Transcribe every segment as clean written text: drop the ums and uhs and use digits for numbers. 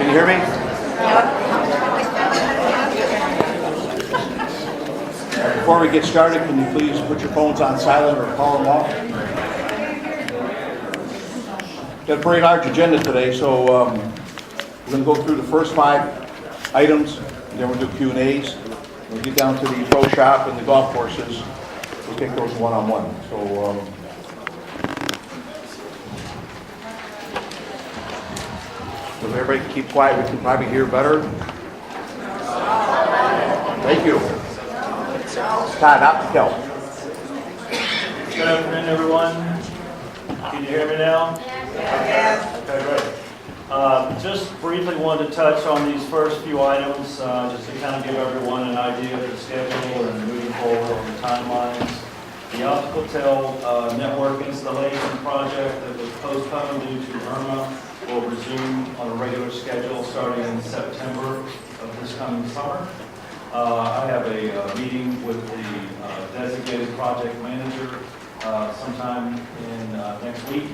you hear me? Before we get started, can you please put your phones on silent or call them off? Got a pretty large agenda today, so we're going to go through the first 5 items, and then we'll do Q&As. We'll get down to the pro shop and the golf courses. We'll take those one-on-one. So, if everybody can keep quiet, we can probably hear better. Thank you. Todd, out to Kel. Good afternoon, everyone. Can you hear me now? Yes. Okay, great. Just briefly wanted to touch on these first few items, just to kind of give everyone an idea of the schedule and moving forward on the timelines. The optical tail network installation project that was postponed due to Irma will resume on a regular schedule starting in September of this coming summer. I have a meeting with the designated project manager sometime in next week,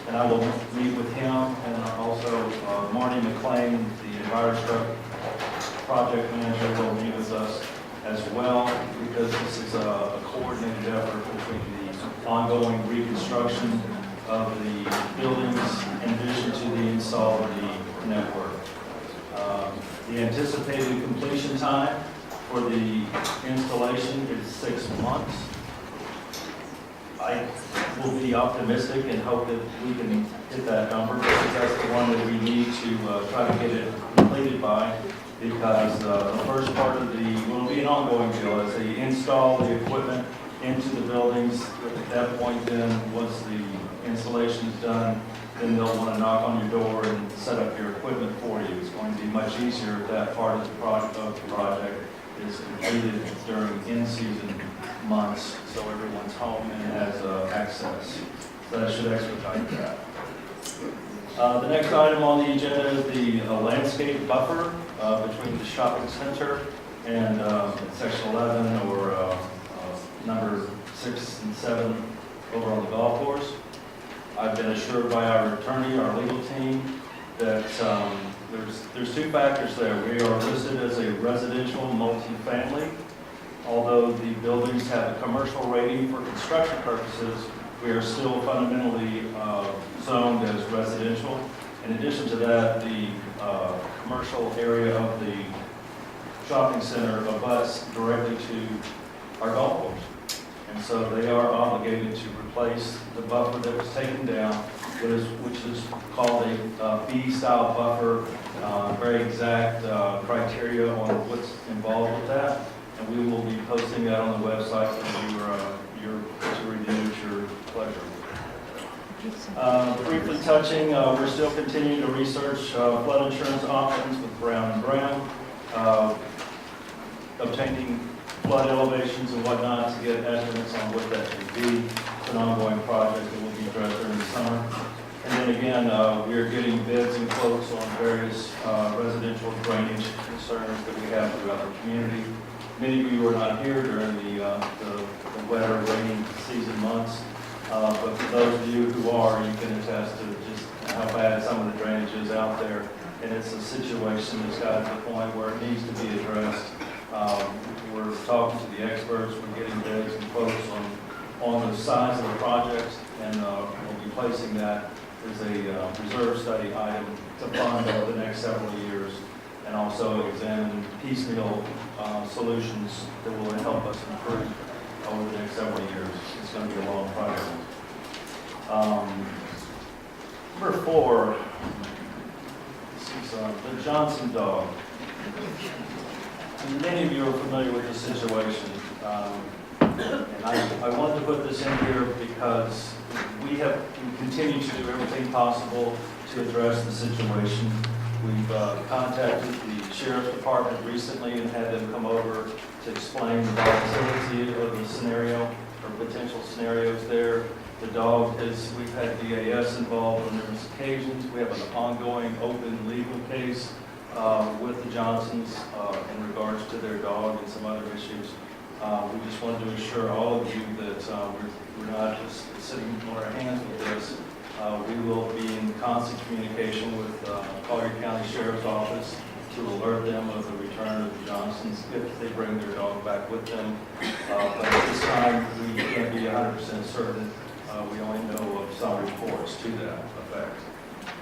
and I will meet with him and also Marty McLean, the EnviroStruct project manager, will meet with us as well, because this is a coordinated effort between the ongoing reconstruction of the buildings in addition to the install of the network. The anticipated completion time for the installation is 6 months. I will be optimistic and hope that we can hit that number, because that's the one that we need to try to get it completed by, because the first part of will be an ongoing deal as they install the equipment into the buildings. At that point then, once the installation is done, then they'll want to knock on your door and set up your equipment for you. It's going to be much easier if that part of the project is completed during in-season months, so everyone's home and has access. So that should expedite that. The next item on the agenda is the landscape buffer between the shopping center and section 11 or number 6 and 7 over on the golf course. I've been assured by our attorney, our legal team, that there's 2 factors there. We are listed as a residential multifamily. Although the buildings have a commercial rating for construction purposes, we are still fundamentally zoned as residential. In addition to that, the commercial area of the shopping center abuts directly to our golf course. And so they are obligated to replace the buffer that was taken down, which is called a B-style buffer, very exact criteria on what's involved with that. And we will be posting that on the website for to review at your pleasure. Briefly touching, we're still continuing to research flood insurance options with Brown & Brown, obtaining flood elevations and whatnot to get estimates on what that should be. It's an ongoing project that will be addressed during the summer. And then again, we are getting bids and quotes on various residential drainage concerns that we have throughout the community. Many of you were not here during the wetter, rainy season months, but for those of you who are, you can attest to just how bad some of the drainage is out there. And it's a situation that's got to the point where it needs to be addressed. We're talking to the experts, we're getting bids and quotes on the size of the project, and we'll be placing that as a reserve study item to fund over the next several years, and also examine piecemeal solutions that will help us improve over the next several years. It's going to be a long project. Number 4, this is the Johnson dog. Many of you are familiar with this situation, and I wanted to put this in here because we continue to do everything possible to address the situation. We've contacted the Sheriff's Department recently and had them come over to explain the volatility of the scenario or potential scenarios there. The dog we've had DAS involved on numerous occasions. We have an ongoing open legal case with the Johnsons in regards to their dog and some other issues. We just wanted to assure all of you that we're not just sitting on our hands with this. We will be in constant communication with Collier County Sheriff's Office to alert them of the return of the Johnsons if they bring their dog back with them. But at this time, we can't be 100% certain. We only know of some reports to that effect.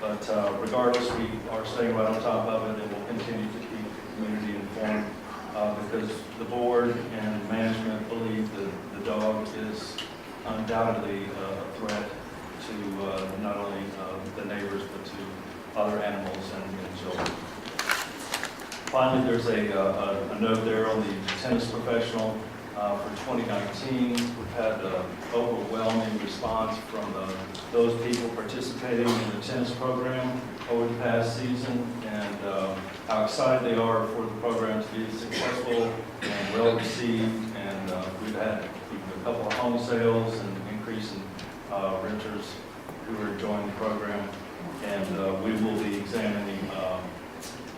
But regardless, we are staying right on top of it, and we'll continue to keep the community informed because the board and management believe that the dog is undoubtedly a threat to not only the neighbors but to other animals and children. Finally, there's a note there on the tennis professional for 2019. We've had an overwhelming response from those people participating in the tennis program over the past season, and how excited they are for the program to be successful and well received. And we've had a couple of home sales and increase in renters who are enjoying the program. And we will be examining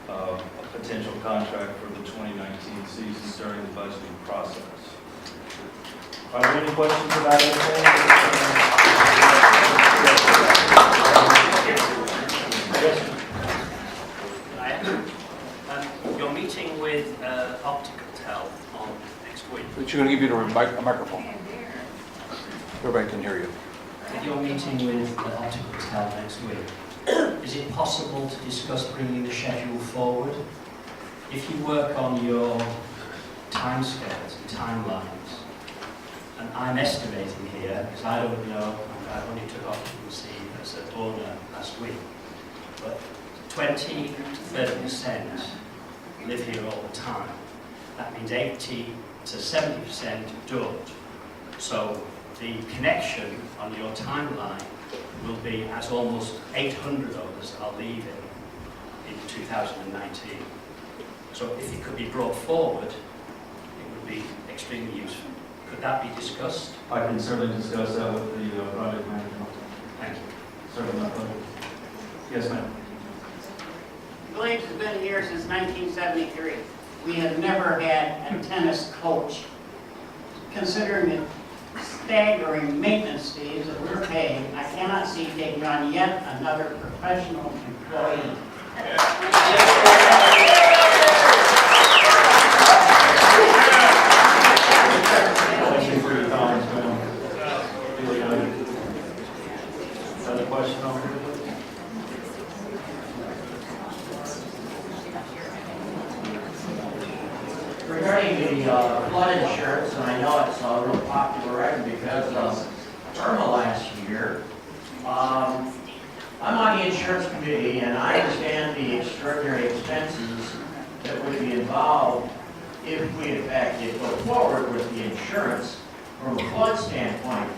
a potential contract for the 2019 season during the budgeting process. Are there any questions about anything? Yes. You're meeting with Optical on next week. But you're going to give you a microphone. Everybody can hear you. You're meeting with Optical next week. Is it possible to discuss bringing the schedule forward? If you work on your timescales and timelines, and I'm estimating here, because I don't know, I only took occupancy as an owner last week, but 20 to 30% live here all the time. That means 80 to 70% don't. So the connection on your timeline will be as almost 800 of us are leaving in 2019. So if it could be brought forward, it would be extremely useful. Could that be discussed? I can certainly discuss that with the project manager. Thank you. Certainly not. Yes, ma'am. Glades has been here since 1973. We have never had a tennis coach. Considering the staggering maintenance fees that we're paying, I cannot see taking on yet another professional employee. Thank you for your comments, ma'am. Another question over here, please? Regarding the flood insurance, and I know it's a real popular item because of Irma last year, I'm on the insurance committee, and I understand the extraordinary expenses that would be involved if we in fact did go forward with the insurance from a flood standpoint.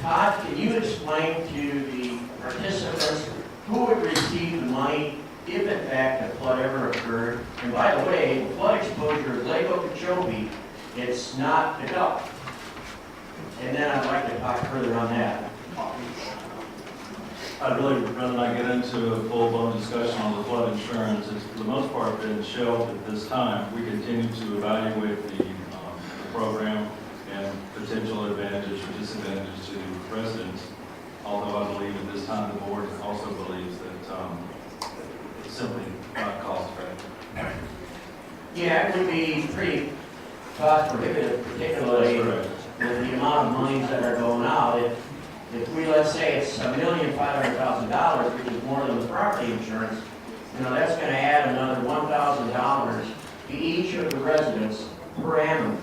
Todd, can you explain to the participants who would receive the money if in fact a flood ever occurred? And by the way, the flood exposure is Lake Okeechobee, it's not the Gulf. And then I'd like to talk further on that. I'd really rather not get into a full-blown discussion on the flood insurance. It's for the most part been shelved at this time. We continue to evaluate the program and potential advantages or disadvantages to residents. Although I believe at this time the board also believes that it's simply not cost effective. Yeah, it would be pretty cost prohibitive, particularly with the amount of monies that are going out. If we, let's say it's $1,500,000, which is more than the property insurance, that's going to add another $1,000 to each of the residents per annum.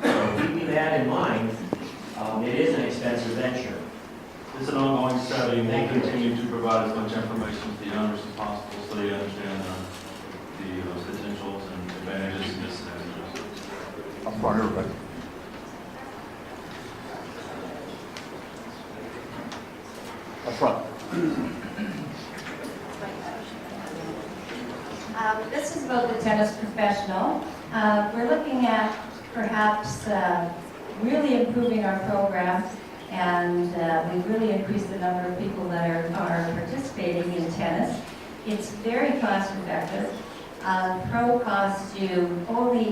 So keeping that in mind, it is an expensive venture. It's an ongoing study, and we'll continue to provide as much information to the owners as possible so they understand the potentials and advantages and disadvantages. Up front, everybody. Up front. This is about the tennis professional. We're looking at perhaps really improving our program, and we've really increased the number of people that are participating in tennis. It's very cost effective. Pro costs you only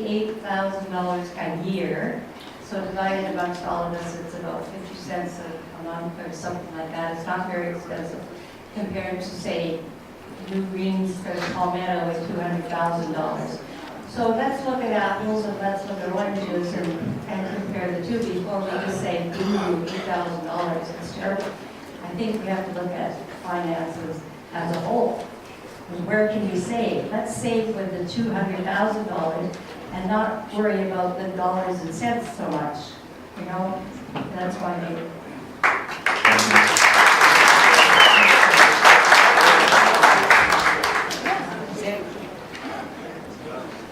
$8,000 a year, so divided amongst all of us, it's about 50 cents a month or something like that. It's not very expensive compared to, say, new greens for the Palmetto is $200,000. So let's look at apples and let's look at oranges and compare the two before we just say, ooh, $8,000, it's terrible. I think we have to look at finances as a whole. And where can we save? Let's save with the $200,000 and not worry about the dollars and cents so much. You know, that's why they.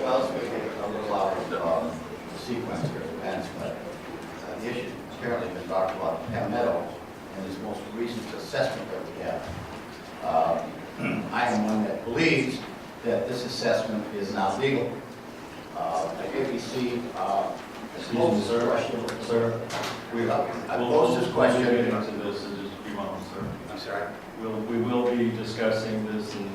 Well, it's going to get a little out of the sequence here of events, but the issue apparently been talked about in Palmetto and this most recent assessment that we have. I am one that believes that this assessment is not legal. ABC Excuse me, sir. I posed this question. We'll get into this in just a few moments, sir. I'm sorry. We will be discussing this in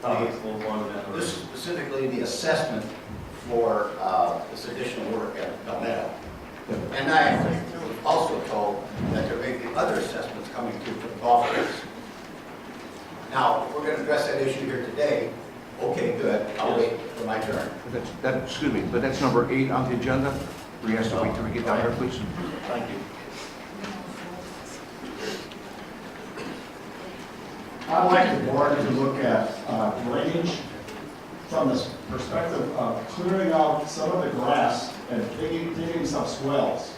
topics a little farther down the road. This is specifically the assessment for this additional work at Palmetto. And I was also told that there may be other assessments coming through for the golf course. Now, if we're going to address that issue here today, okay, good, I'll wait for my turn. Excuse me, but that's number 8 on the agenda. We have to wait till we get down there, please. Thank you. I'd like the board to look at drainage from the perspective of clearing out some of the grass and digging some swells.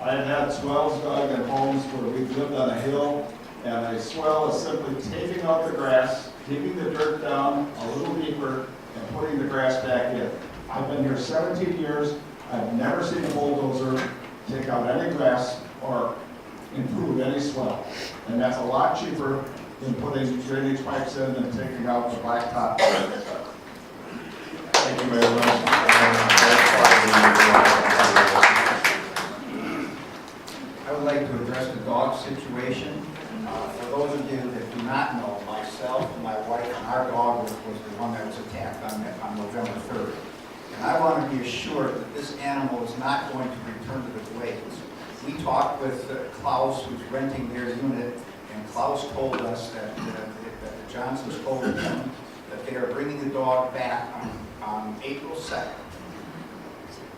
I've had swells dug in homes where we've lived on a hill, and a swell is simply taking out the grass, digging the dirt down a little deeper, and putting the grass back in. I've been here 17 years. I've never seen a bulldozer take out any grass or improve any swell. And that's a lot cheaper than putting drainage pipes in and taking out the blacktop. Thank you very much. I would like to address the dog situation. For those of you that do not know, myself and my wife and our dog was the one that was attacked on November 3rd. And I want to be assured that this animal is not going to return to the glades. We talked with Klaus, who's renting their unit, and Klaus told us that the Johnsons told him that they are bringing the dog back on April 2nd.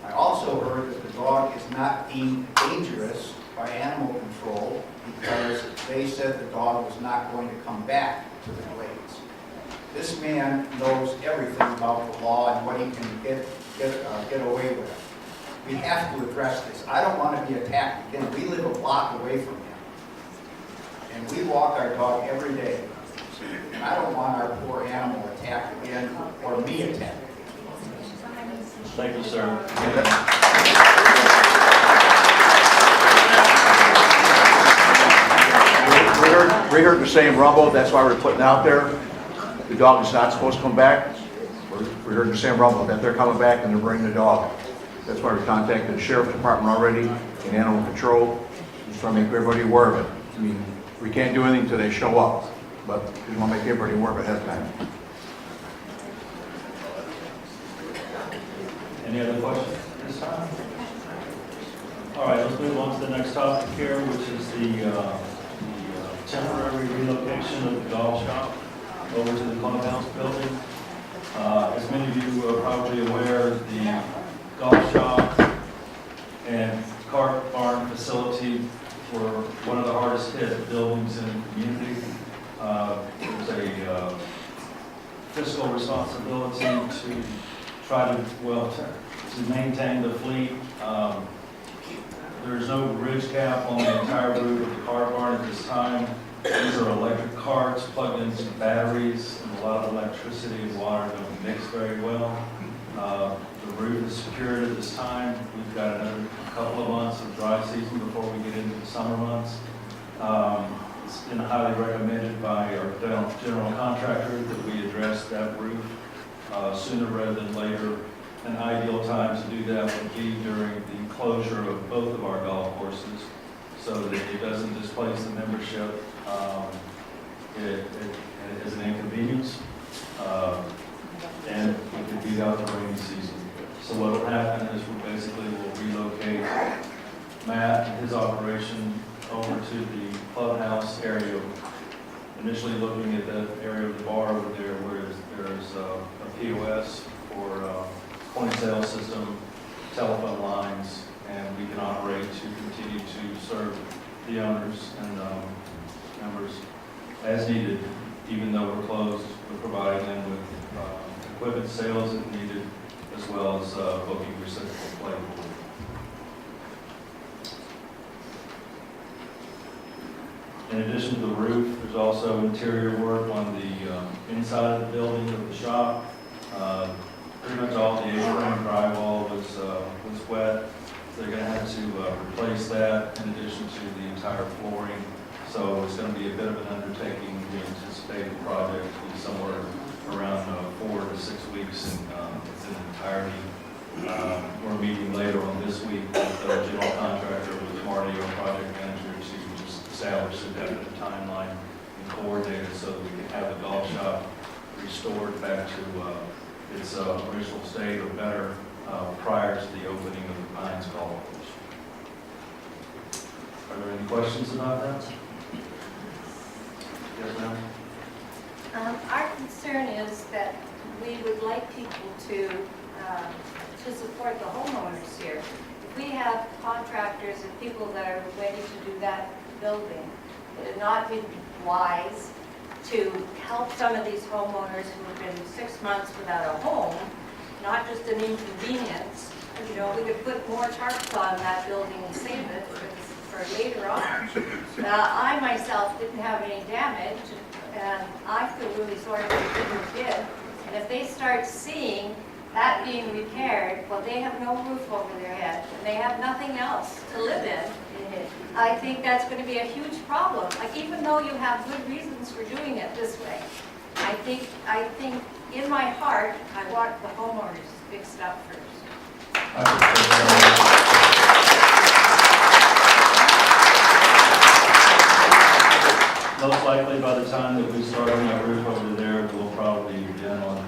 I also heard that the dog is not deemed dangerous by animal control because they said the dog was not going to come back to the glades. This man knows everything about the law and what he can get away with. We have to address this. I don't want to be attacked again. We live a block away from him. And we walk our dog every day. And I don't want our poor animal attacked again or me attacked. Thank you, sir. We heard the same rumble, that's why we're putting out there. The dog is not supposed to come back. We heard the same rumble, that they're coming back and they're bringing the dog. That's why we contacted the sheriff's department already and animal control, just trying to make everybody aware of it. I mean, we can't do anything until they show up, but we just want to make everybody aware of it ahead of time. Any other questions this time? All right, let's move on to the next topic here, which is the temporary relocation of the golf shop over to the clubhouse building. As many of you are probably aware, the golf shop and cart barn facility were one of the hardest hit buildings in the community. There's a fiscal responsibility to try to maintain the fleet. There's no ridge cap on the entire roof of the car barn at this time. These are electric carts plugged into batteries, and a lot of electricity and water don't mix very well. The roof is secured at this time. We've got another couple of months of dry season before we get into the summer months. It's been highly recommended by our general contractor that we address that roof sooner rather than later. An ideal time to do that would be during the closure of both of our golf courses so that it doesn't displace the membership. It is an inconvenience, and we could beat out the rainy season. So what will happen is we basically will relocate Matt and his operation over to the clubhouse area. Initially looking at that area of the bar over there where there's a POS for point of sale system, telephone lines, and we can operate to continue to serve the owners and members as needed. Even though we're closed, we're providing them with equipment sales if needed, as well as booking reciprocal play pool. In addition to the roof, there's also interior work on the inside of the building of the shop. Pretty much all the A-frame drywall was wet. They're going to have to replace that in addition to the entire flooring. So it's going to be a bit of an undertaking. We anticipate the project to be somewhere around 4 to 6 weeks in its entirety. We're meeting later on this week with the general contractor, with Marty, our project manager, to just establish a definite timeline and coordinate it so that we can have the golf shop restored back to its original state or better prior to the opening of the Pines Golf Course. Are there any questions about that? Yes, ma'am? Our concern is that we would like people to support the homeowners here. If we have contractors and people that are ready to do that building, would it not be wise to help some of these homeowners who have been 6 months without a home, not just an inconvenience? You know, we could put more tarps on that building and save it for later on. I myself didn't have any damage, and I feel really sorry for the people who did. And if they start seeing that being repaired, well, they have no roof over their head, and they have nothing else to live in. I think that's going to be a huge problem. Like, even though you have good reasons for doing it this way, I think in my heart, I want the homeowners fixed up first. Most likely by the time that we start on that roof over there, we'll probably begin on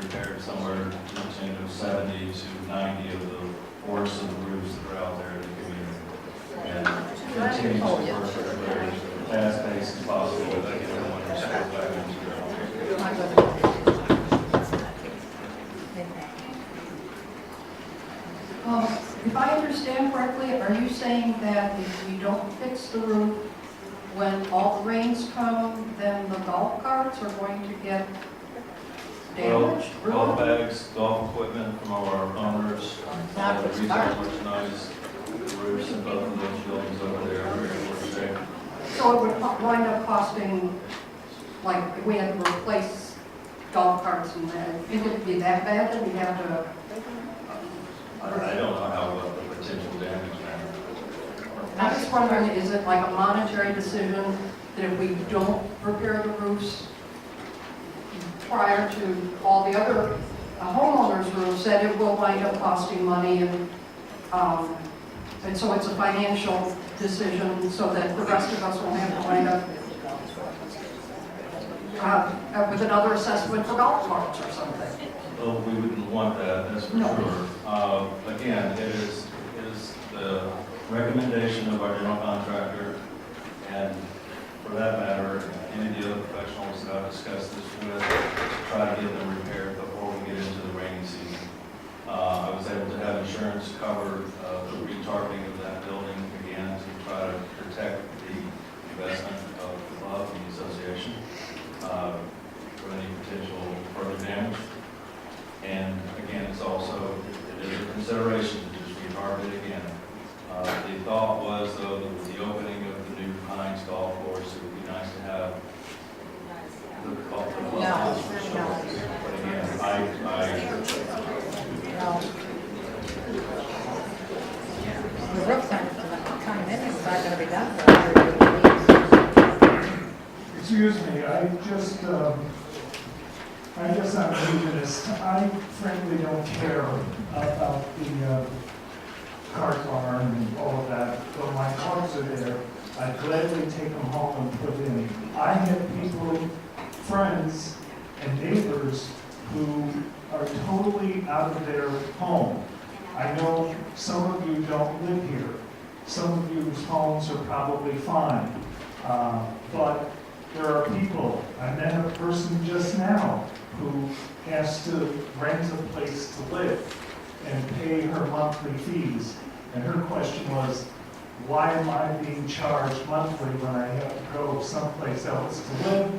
repair somewhere in the tune of 70 to 90 of the forests of the roofs that are out there in the community. And continue to work at a very fast pace as possible to get everyone restored back into their home. If I understand correctly, are you saying that if we don't fix the roof, when all the rains come, then the golf carts are going to get damaged? Well, golf bags, golf equipment from our owners, all the retail merchandise, the roofs in both of those buildings over there are very worth shape. So it would wind up costing, like, if we had to replace golf carts and that, it would be that bad that we'd have to... I don't know how the potential damage man. I'm just wondering, is it like a monetary decision that if we don't repair the roofs prior to all the other homeowners' roofs, that it will wind up costing money, and so it's a financial decision so that the rest of us won't have to wind up with another assessment for golf carts or something? Well, we wouldn't want that, that's for sure. Again, it is the recommendation of our general contractor, and for that matter, any of the other professionals that I've discussed this with, to try to get them repaired before we get into the rainy season. I was able to have insurance cover the retargeting of that building again to try to protect the investment of the club and the association from any potential further damage. And again, it is a consideration to just retarget it again. The thought was, though, that with the opening of the new Pines Golf Course, it would be nice to have the clubhouse restored. But again, The roof's not coming in, it's not going to be done for 100 weeks. Excuse me, I guess I'm new to this. I frankly don't care about the cart barn and all of that, but my carts are there. I gladly take them home and put in. I have people, friends, and neighbors who are totally out of their home. I know some of you don't live here, Some of whose homes are probably fine. But there are people, I met a person just now who has to rent a place to live and pay her monthly fees. And her question was, why am I being charged monthly when I have to go someplace else to live?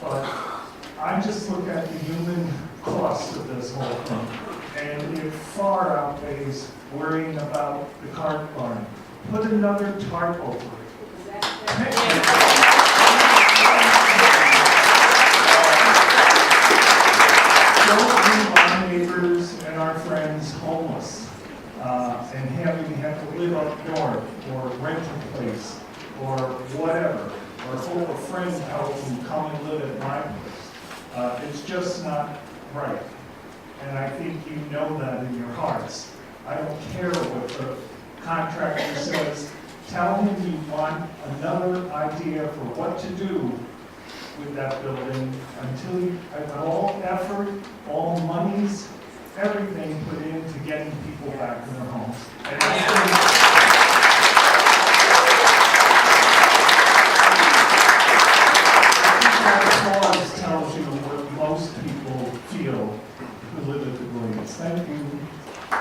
But I just look at the human cost of this whole thing, and it far outweighs worrying about the cart barn. Put another tarp over it. Don't leave our neighbors and our friends homeless and having to live up north or rent a place or whatever, or hold a friend's house and come and live at my place. It's just not right. And I think you know that in your hearts. I don't care what the contractor says. Tell him you want another idea for what to do with that building until you have all effort, all monies, everything put into getting people back to their homes. And that clause tells you what most people feel who live at the Glades. Thank you.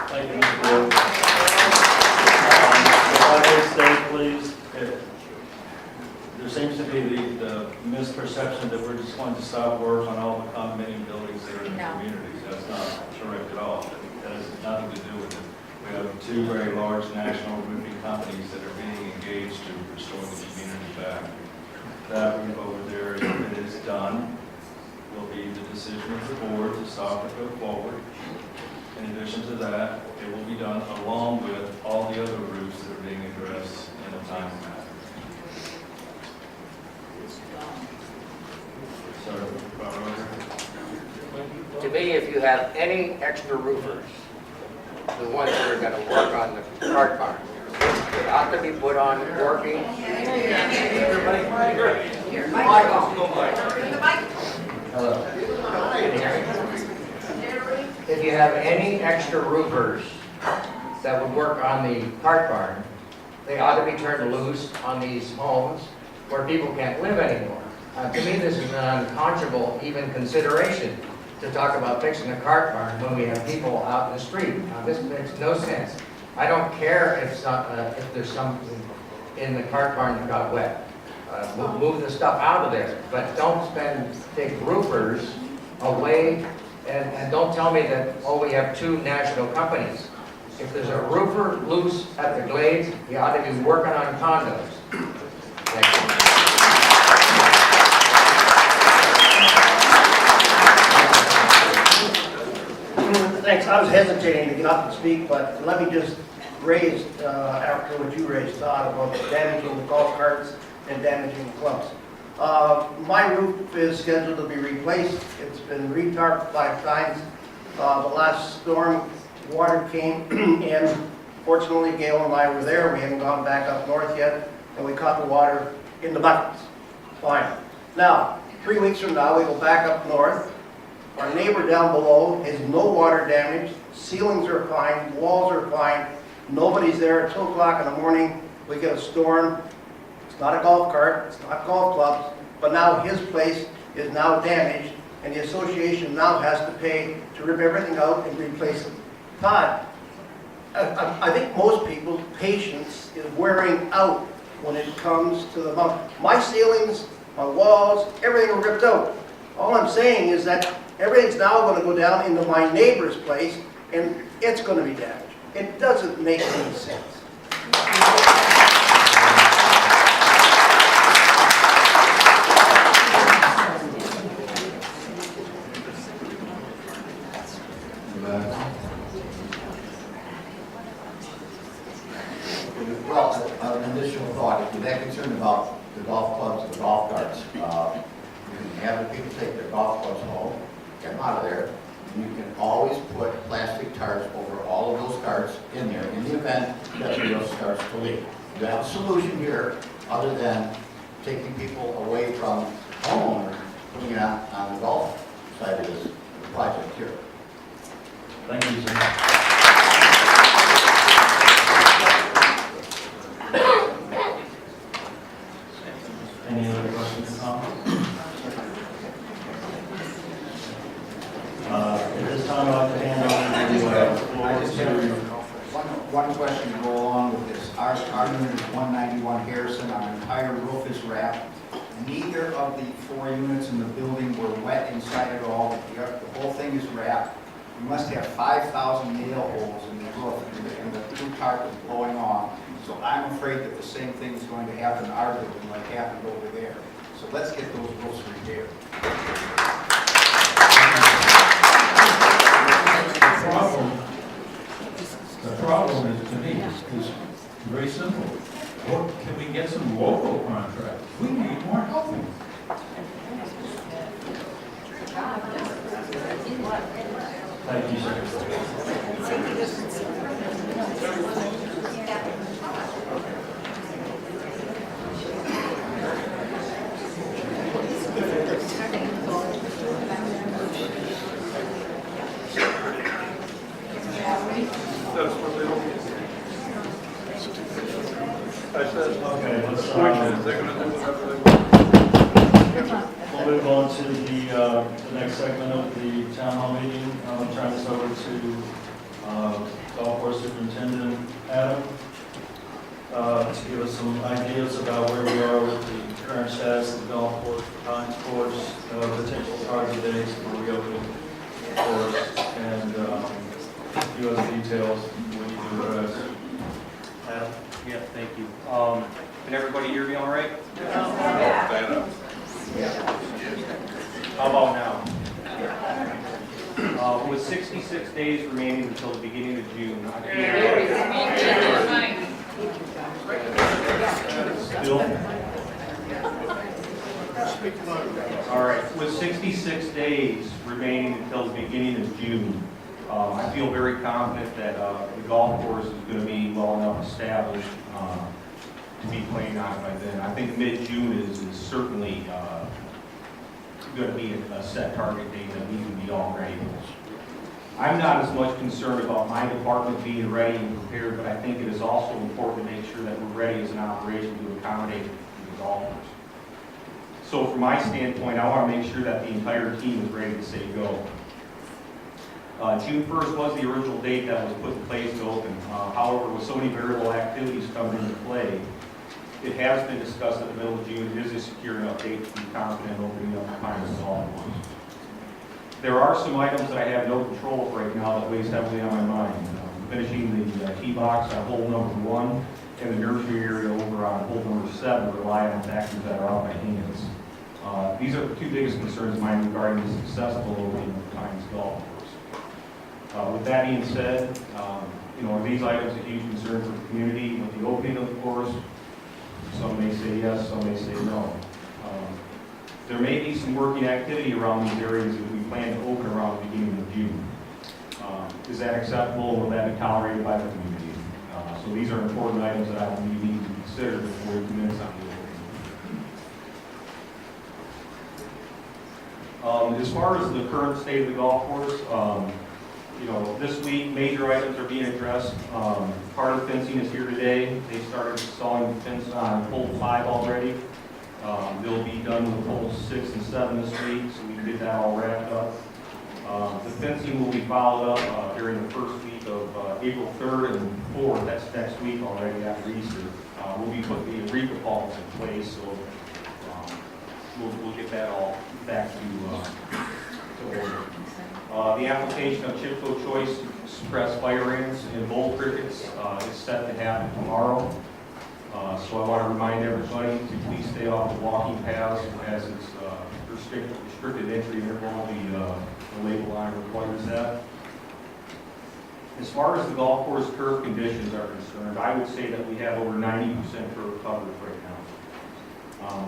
Thank you, Mr. Bill. If I may say, please, there seems to be the misperception that we're just going to stop work on all the condominium buildings that are in the No. communities. That's not correct at all. That has nothing to do with it. We have two very large national roofing companies that are being engaged to restore the community back. That roof over there, if it is done, will be the decision of the board to stop or go forward. In addition to that, it will be done along with all the other roofs that are being addressed in a timely manner. To me, if you have any extra roofers, the ones that are gonna work on the cart barn, they ought to be put on working. Hello. If you have any extra roofers that would work on the cart barn, they ought to be turned loose on these homes where people can't live anymore. To me, this is an unconscionable even consideration to talk about fixing a cart barn when we have people out in the street. This makes no sense. I don't care if there's something in the cart barn that got wet. We'll move the stuff out of there, but don't take roofers away and don't tell me that, oh, we have two national companies. If there's a roofer loose at the Glades, he ought to be working on condos. Thank you. Thanks. I was hesitating to get up and speak, but let me just raise, after what you raised, Todd, about damaging the golf carts and damaging the clubs. My roof is scheduled to be replaced. It's been re-tarped 5 times. The last storm, water came, and fortunately Gail and I were there. We haven't gone back up north yet, and we caught the water in the buckets. Fine. Now, 3 weeks from now, we go back up north. Our neighbor down below has no water damage. Ceilings are fine, walls are fine. Nobody's there at 2 o'clock in the morning. We get a storm. It's not a golf cart, it's not golf clubs, but now his place is now damaged, and the association now has to pay to rip everything out and replace it. Todd, I think most people's patience is wearing out when it comes to the mountain. My ceilings, my walls, everything are ripped out. All I'm saying is that everything's now going to go down into my neighbor's place, and it's going to be damaged. It doesn't make any sense. Well, an additional thought, if you're that concerned about the golf clubs and the golf carts, you can have the people take their golf clubs home, get them out of there, and you can always put plastic tarps over all of those carts in there in the event that the wheel starts to leak. You have a solution here other than taking people away from homeowners, putting it on the golf side of this project here. Thank you, sir. time, I'd like to hand over the I just have floor to one question to go along with this. Our unit is 191 Harrison, our entire roof is wrapped. Neither of the 4 units in the building were wet inside at all. The whole thing is wrapped. We must have 5,000 nail holes in the roof, and the blue tarp is blowing off. So I'm afraid that the same thing is going to happen in our building like happened over there. So let's get those roofs repaired. The problem is, to me, is very simple. What, can we get some local contracts? We need more help. Thank you, sir. Okay, let's, we'll move on to the next segment of the town hall meeting. I'm turning this over to Golf Course Superintendent Adam to give us some ideas about where we are with the current status of the golf course, course, potential target dates for reopening the course, and give us details when you do the rest. Adam? Yeah, thank you. Can everybody hear me all right? How about now? With 66 days remaining until the beginning of June, I feel... All right, with 66 days remaining until the beginning of June, I feel very confident that the golf course is going to be well enough established to be playing on by then. I think mid-June is certainly going to be a set target date that we can be all ready. I'm not as much concerned about my department being ready and prepared, but I think it is also important to make sure that we're ready as an operation to accommodate the golf course. So from my standpoint, I want to make sure that the entire team is ready to say go. June 1st was the original date that was put in place to open. However, with so many variable activities coming into play, it has been discussed at the middle of June. It is a secure enough date to be confident opening up the Palmetto golf course. There are some items that I have no control of right now that weighs heavily on my mind. Finishing the tee box on hole number 1 and the nursery area over on hole number 7 rely on factors that are out of my hands. These are the 2 biggest concerns of mine regarding the successful opening of the Palmetto golf course. With that being said, are these items a huge concern for the community with the opening of the course? Some may say yes, some may say no. There may be some working activity around these areas that we plan to open around the beginning of June. Is that acceptable? Will that be tolerated by the community? So these are important items that I believe need to be considered before we commence on the opening. As far as the current state of the golf course, this week, major items are being addressed. Part of the fencing is here today. They started installing the fence on hole 5 already. They'll be done with holes 6 and 7 this week, so we can get that all wrapped up. The fencing will be followed up during the first week of April 3rd and 4th. That's next week already after Easter. We'll be putting the Eureka balls in place, so we'll get that all back to order. The application of chip toe choice to suppress fire ants and bull crickets is set to happen tomorrow. So I want to remind everybody to please stay off the walking paths as it's restricted entry interval. The label line requires that. As far as the golf course curb conditions are concerned, I would say that we have over 90% curb coverage right now.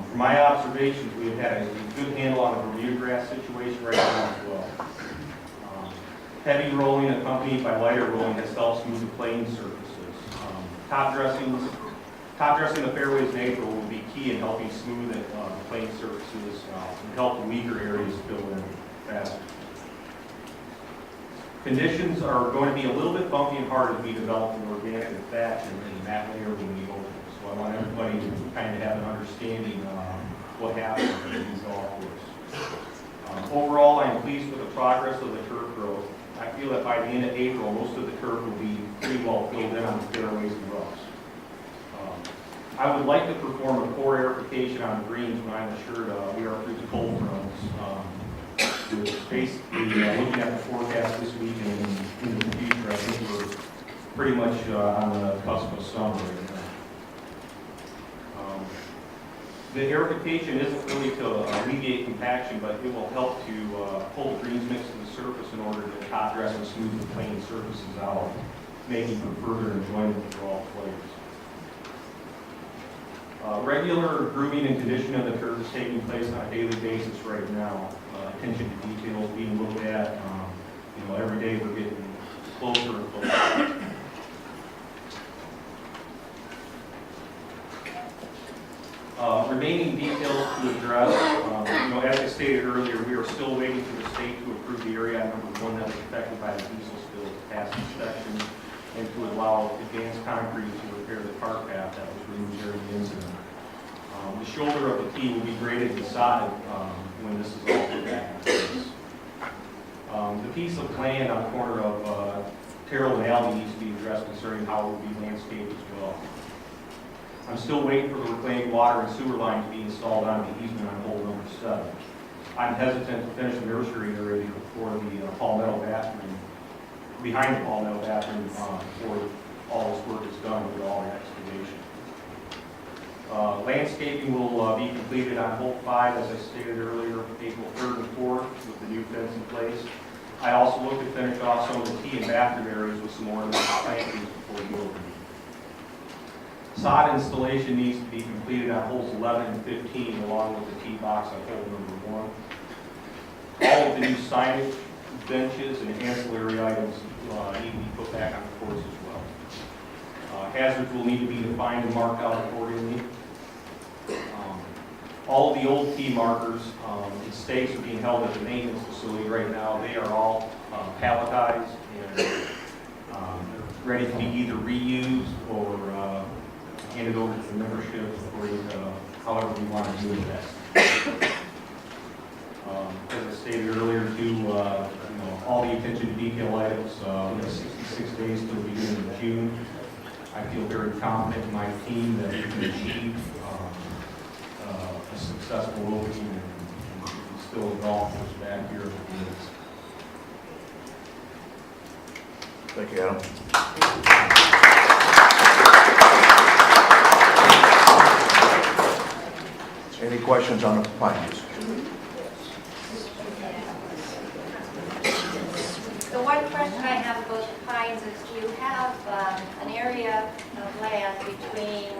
From my observations, we have had a good handle on the regrass situation right now as well. Heavy rolling accompanied by lighter rolling has helped smooth the playing surfaces. Top dressing the fairways in April will be key in helping smooth the playing surfaces and help the weaker areas fill in faster. Conditions are going to be a little bit bumpy and hard as we develop an organic and thatch in that layer when we open. So I want everybody to kind of have an understanding of what happens in these golf courses. Overall, I am pleased with the progress of the turf growth. I feel that by the end of April, most of the turf will be pretty well filled in on the fairways and roughs. I would like to perform a core aerification on the greens when I'm assured we are through the cold fronts. Basically, looking at the forecast this week and into the future, I think we're pretty much on the cusp of summer right now. The aerification isn't really to alleviate compaction, but it will help to pull the greens mix to the surface in order to top dress and smooth the plane surfaces out, making for further enjoyment for all players. Regular grooming and conditioning of the turf is taking place on a daily basis right now. Attention to details being looked at. Every day we're getting closer and closer. Remaining details to address, as I stated earlier, we are still waiting for the state to approve the area number 1 that was affected by the diesel spill to pass inspection and to allow advanced concrete to repair the car path that was removed during the incident. The shoulder of the tee will be graded and sodded when this is all put back in place. The piece of land on the corner of Terrell and Alley needs to be addressed concerning how it will be landscaped as well. I'm still waiting for the reclaimed water and sewer line to be installed on the easement on hole number 7. I'm hesitant to finish the nursery area before the Palmetto bathroom, behind the Palmetto bathroom, before all this work is done with all the excavation. Landscaping will be completed on hole 5, as I stated earlier, April 3rd and 4th, with the new fence in place. I also look to finish off some of the tee and bathroom areas with some more plantings before the opening. Sod installation needs to be completed on holes 11 and 15, along with the tee box on hole number 1. All of the new signage, benches, and ancillary items need to be put back on the course as well. Hazards will need to be defined and marked out accordingly. All of the old tee markers and stakes are being held at the maintenance facility right now. They are all palletized and ready to be either reused or handed over to the membership according to however we want to do that. As I stated earlier, too, all the attention to detail items, we have 66 days to the beginning of June. I feel very confident in my team that we can achieve a successful opening and still a golf course back here at the fields. Thank you, Adam. Any questions on the findings? The one question I have about the pines is you have an area of land between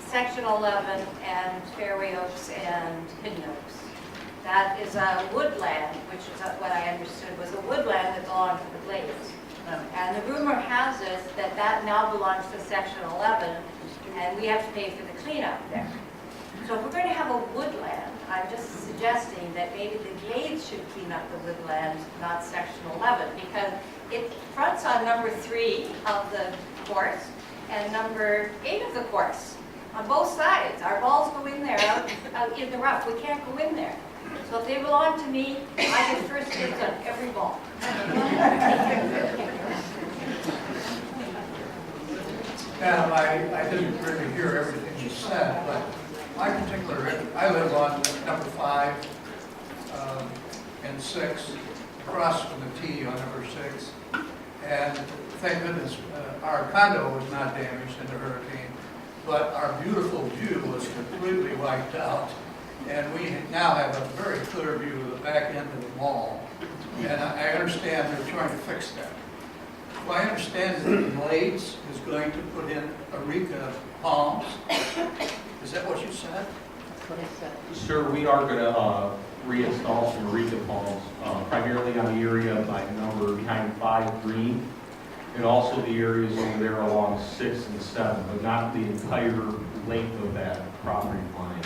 Section 11 and Fairway Oaks and Hidden Oaks. That is a woodland, which is what I understood was a woodland that belonged to the Blades. And the rumor has it that that now belongs to Section 11, and we have to pay for the cleanup there. So if we're going to have a woodland, I'm just suggesting that maybe the Glades should clean up the woodland, not Section 11, because it fronts on number 3 of the course and number 8 of the course. On both sides, our balls go in there, out in the rough. We can't go in there. So if they belong to me, I get first dibs on every ball. Adam, I didn't really hear everything you said, but my particular, I live on number 5 and 6, across from the T on number 6. And thank goodness our condo was not damaged in the hurricane, but our beautiful view was completely wiped out. And we now have a very clear view of the back end of the mall. And I understand they're trying to fix that. Well, I understand that Blades is going to put in areca palms. Is that what you said? That's what I said. Sir, we are going to reinstall some areca palms, primarily on the area by number behind 5 green, and also the areas over there along 6 and 7, but not the entire length of that property line.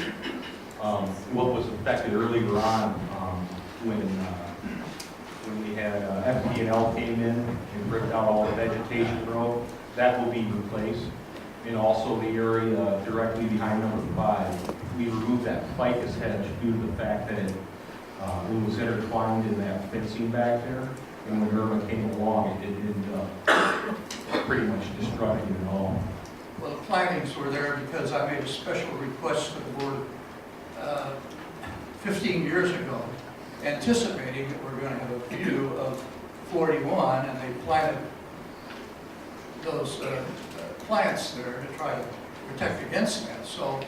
What was affected earlier on when we had FP&L came in and ripped out all the vegetation growth, that will be replaced. And also the area directly behind number 5, we removed that ficus hedge due to the fact that it It was intertwined in that fencing back there, and when Irma came along, it ended up pretty much destroying it all. Well, the plantings were there because I made a special request to the board 15 years ago, anticipating that we're going to have a view of 41, and they planted those plants there to try to protect against that. So,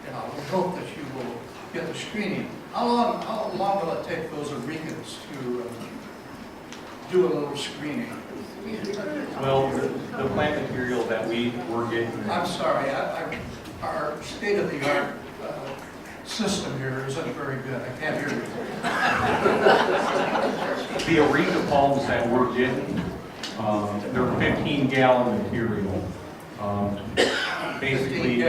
you know, we hope that you will get the screening. How long will it take those arenas to do a little screening? Well, the plant material that we were getting. I'm sorry, our state-of-the-art system here isn't very good. I can't hear you. The arena palms that we're getting, they're 15-gallon material. Basically,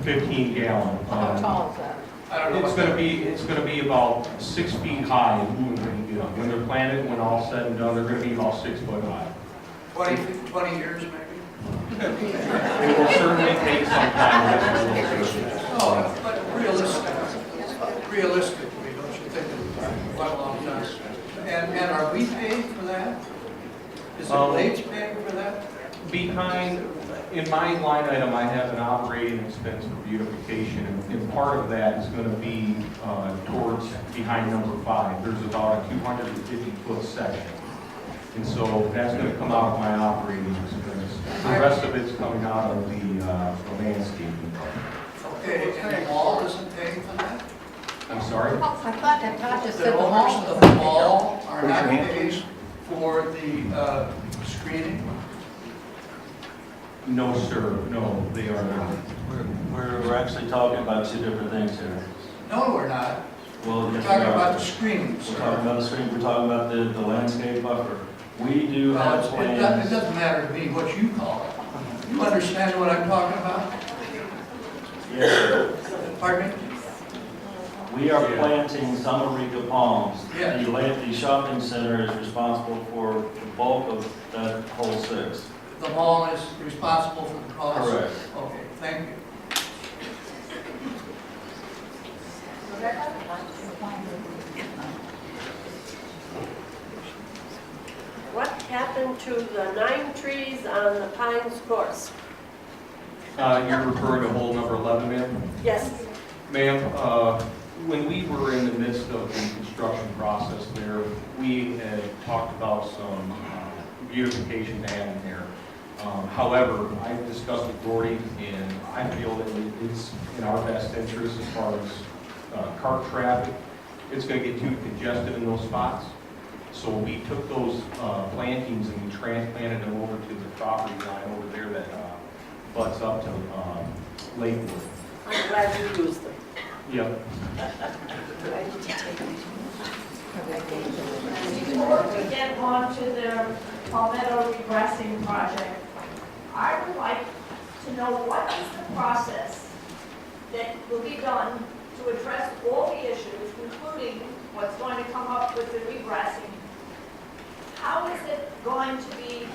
15 gallon. How tall is that? I don't know. It's going to be about 6 feet high when they're planted. When all said and done, they're going to be about 6 foot high. 20 years maybe? It will certainly take some time. Oh, but realistically, don't you think it's quite a long time? And are we paying for that? Is the Blades paying for that? Behind, in my line item, I have an operating expense for beautification, and part of that is going to be towards behind number 5. There's about a 250-foot section. And so that's going to come out of my operating expense. The rest of it's coming out of the landscaping. Okay, and the mall isn't paying for that? I'm sorry? I thought just The said the owners mall. of the mall are Raise not your hand, paying please. for the screening? No, sir. No, they are not. We're actually talking about two different things here. No, we're not. Well, We're yes, talking we are. about the screening, We're sir. talking about the screen, we're talking about the landscape buffer. We do have It plans. doesn't matter to me what you call it. You understand what I'm talking about? Yes, sir. Pardon me? We are planting some areca palms. Yeah. The shopping center is responsible for the bulk of that whole 6. The mall is responsible for the cost? Correct. Okay, thank you. What happened to the 9 trees on the Pines course? You're referring to hole number 11, ma'am? Yes. Ma'am, when we were in the midst of the construction process there, we had talked about some beautification to add in there. However, I discussed with Gordy, and I feel that it's in our best interest as far as cart traffic. It's going to get too congested in those spots. So we took those plantings and we transplanted them over to the property line over there that butts up to Lakewood. I'm glad you used them. Yep. Before we get on to the Palmetto regressing project, I would like to know what is the process that will be done to address all the issues, including what's going to come up with the regressing. How is it going to be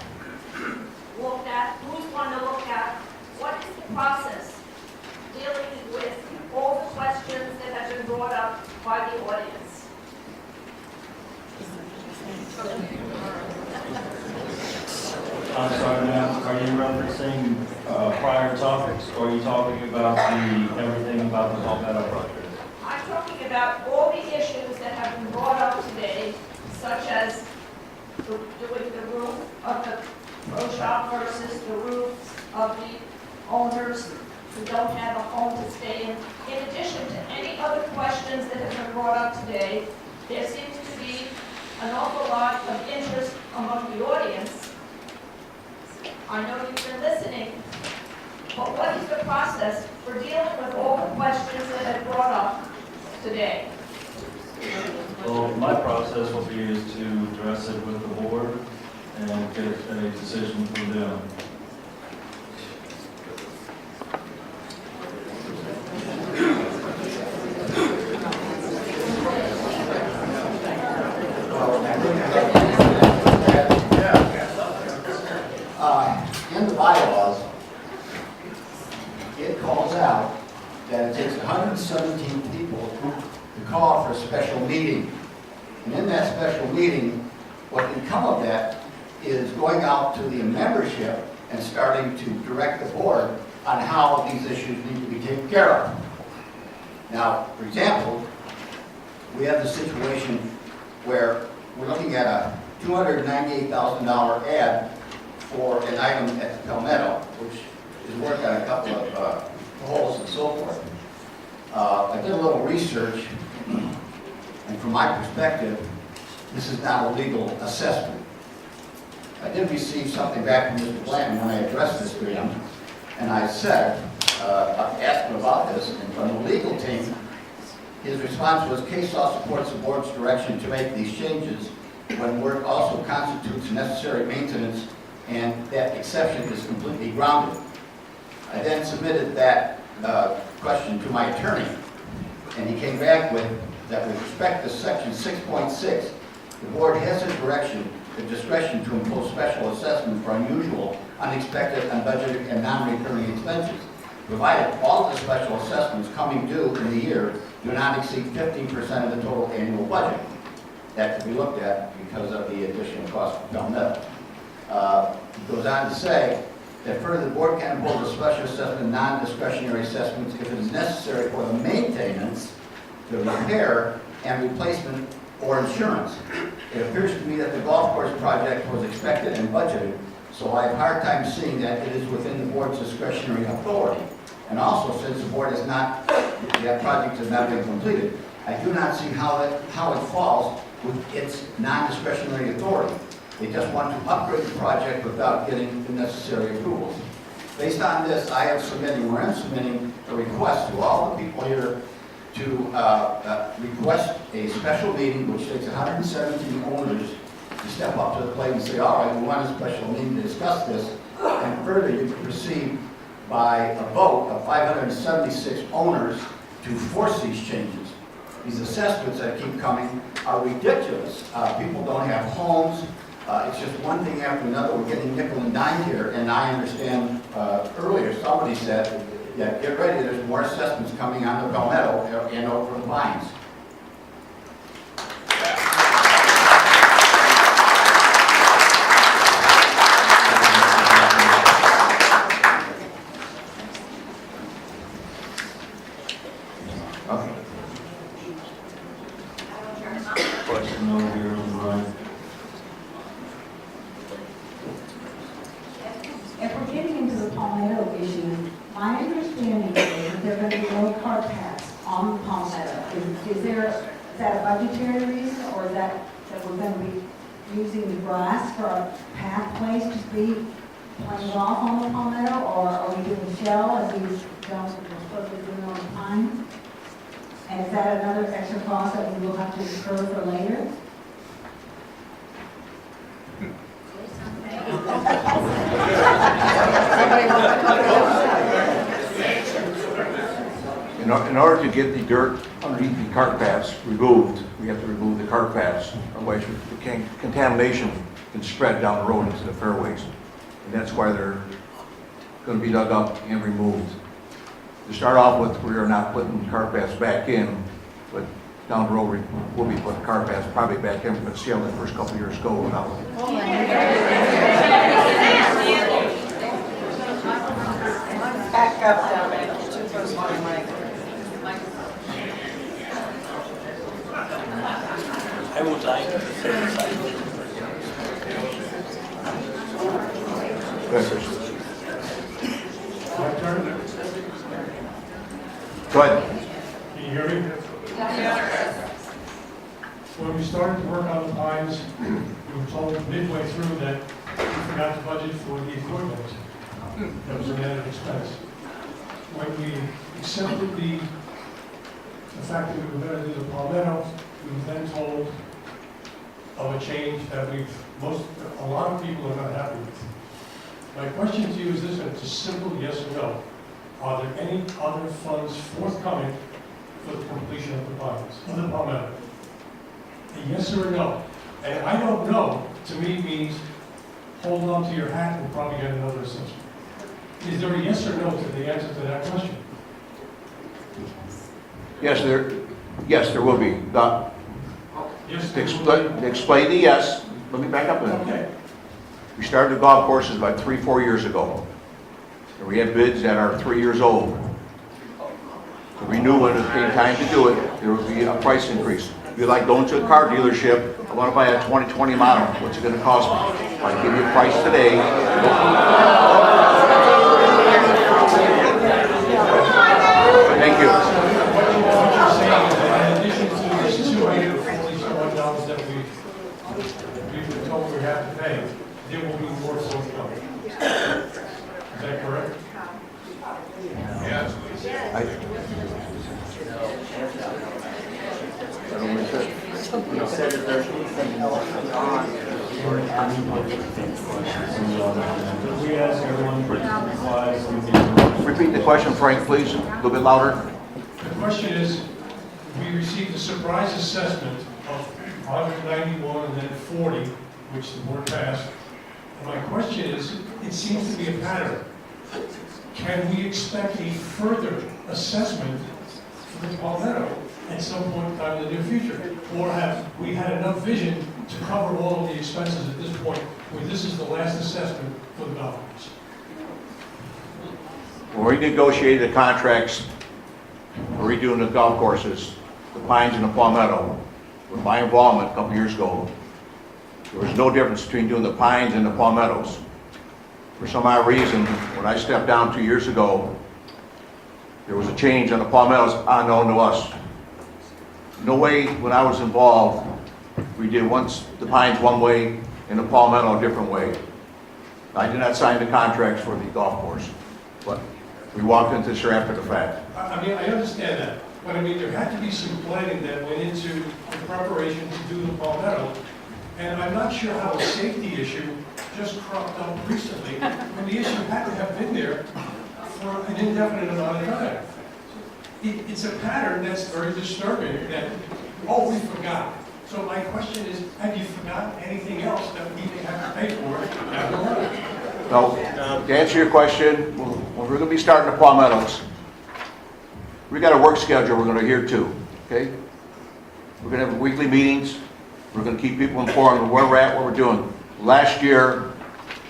looked at? Who's going to look at? What is the process dealing with all the questions that have been brought up by the audience? I'm sorry, ma'am, are you referencing prior topics, or are you talking about everything about the Palmetto project? I'm talking about all the issues that have been brought up today, such as doing the roof of the pro shop versus the roofs of the owners who don't have a home to stay in addition to any other questions that have been brought up today, there seems to be an awful lot of interest among the audience. I know you've been listening, but what is the process for dealing with all the questions that have been brought up today? Well, my process will be is to address it with the board and get a decision from them. In the bylaws, it calls out that it takes 117 people to call for a special meeting. that special meeting, what can come of that is going out to the membership and starting to direct the board on how these issues need to be taken care of. Now, for example, we have the situation where we're looking at a $298,000 ad for an item at Palmetto, which is worked on a couple of holes and so forth. I did a little research, and from my perspective, this is not a legal assessment. I did receive something back from Mr. Blanton when I addressed this to him, and I said, I asked him about this, and from the legal team, his response was, case law supports the board's direction to make these changes when work also constitutes necessary maintenance and that exception is completely grounded. I then submitted that question to my attorney, and he came back with that with respect to section 6.6, the board has the discretion to impose special assessment for unusual, unexpected, unbudgeted, and non-recurring expenses, provided all of the special assessments coming due in the year do not exceed 15% of the total annual budget. That could be looked at because of the additional cost of Palmetto. It goes on to say that further the board can impose a special assessment, non-discretionary assessments if it is necessary for the maintenance, the repair, and replacement or insurance. It appears to me that the golf course project was expected and budgeted, so I have a hard time seeing that it is within the board's discretionary authority. And also, since the board has not, that project has not been completed, I do not see how it falls with its non-discretionary authority. They just want to upgrade the project without getting the necessary approvals. Based on this, I am submitting a request to all the people here to request a special meeting, which takes 117 owners to step up to the plate and say, all right, we want a special meeting to discuss this. And further, you can proceed by a vote of 576 owners to force these changes. These assessments that keep coming are ridiculous. People don't have homes. It's just one thing after another. We're getting nickel and dime here. And I understand earlier somebody said, yeah, get ready, there's more assessments coming on the Palmetto and over the Pines. Question over here on the right. If we're getting into the Palmetto issue, my understanding is that there are going to be no cart paths on the Palmetto. Is that a budgetary reason, or is that we're going to be using the grass for our pathways to be playing golf on the Palmetto, or are we doing shell as we don't supposed to be doing on the Pine? And is that another extra cost that we will have to incur for later? In order to get the dirt underneath the cart paths removed, we have to remove the cart paths. Otherwise, contamination can spread down the road into the fairways. And that's why they're going to be dug up and removed. To start off with, we are not putting cart paths back in, but down the road, we'll be putting cart paths probably back in, but see how the first couple of years go without it. Back up down there, too close to the mic. I would like to My turn? Go ahead. Can you hear me? When we started to work on the Pines, we were told midway through that we forgot to budget for the equipment. That was an added expense. When we accepted the fact that we were going to do the Palmetto, we were then told of a change that a lot of people are not happy with. My question to you is this, and it's a simple yes or no. Are there any other funds forthcoming for the completion of the Pines, of the Palmetto? A yes or a no? And I don't know, to me, means hold on to your hat and probably get another assessment. Is there a yes or no to the answer to that question? Yes, there will be. Yes. To explain the yes, let me back up a minute. Okay. We started the golf courses about 3-4 years ago. And we had bids that are 3 years old. So we knew when it came time to do it, there would be a price increase. It'd be like going to a car dealership, I want to buy a 2020 model, what's it going to cost me? If I give you a price today. Thank you. What you're saying is that in addition to this $240 that we've been told we have to pay, there will be more forthcoming. Is that correct? Yes. I don't miss it. You said that there's anything else beyond. We ask everyone for supplies. Repeat the question, Frank, please, a little bit louder. The question is, we received a surprise assessment of 191 and then 40, which the board passed. And my question is, it seems to be a pattern. Can we expect a further assessment for the Palmetto at some point in time in the near future? Or have we had enough vision to cover all of the expenses at this point, where this is the last assessment for the golf course? When we negotiated the contracts for redoing the golf courses, the Pines and the Palmetto, with my involvement a couple years ago, there was no difference between doing the Pines and the Palmettos. For some odd reason, when I stepped down 2 years ago, there was a change on the Palmettos unknown to us. No way, when I was involved, we did the Pines one way and the Palmetto a different way. I did not sign the contracts for the golf course, but we walked into this here after the fact. I mean, I understand that, but I mean, there had to be some planning that went into the preparation to do the Palmetto, and I'm not sure how a safety issue just cropped up recently, when the issue had to have been there for an indefinite amount of time. It's a pattern that's very disturbing that, oh, we forgot. So my question is, have you forgotten anything else that we may have to pay for down the road? No, to answer your question, we're going to be starting the Palmettos. We got a work schedule we're going to adhere to, okay? We're going to have weekly meetings. We're going to keep people informed of where we're at, what we're doing. Last year,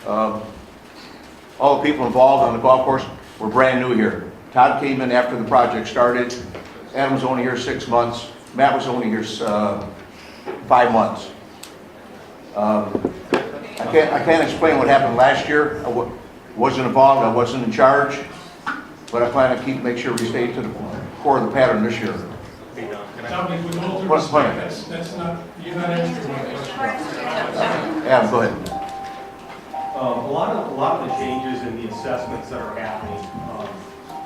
all the people involved on the golf course were brand new here. Todd came in after the project started. Adam was only here 6 months. Matt was only here 5 months. I can't explain what happened last year. I wasn't involved, I wasn't in charge, but I plan to make sure we stay to the core of the pattern this year. Dominic, with all due What's respect, funny? that's not, you're not answering my question. Adam, go ahead. A lot of the changes in the assessments that are happening,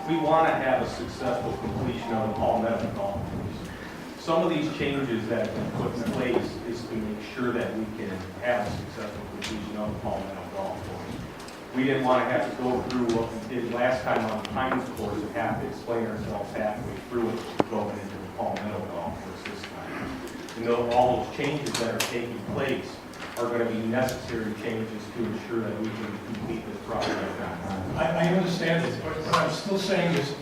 we want to have a successful completion of the Palmetto golf course. Some of these changes that have been put in place is to make sure that we can have a successful completion of the Palmetto golf course. We didn't want to have to go through what we did last time on the Pines course and have to explain ourselves halfway through it going into the Palmetto golf course this time. And all those changes that are taking place are going to be necessary changes to ensure that we can complete this project. I understand this, but what I'm still saying is,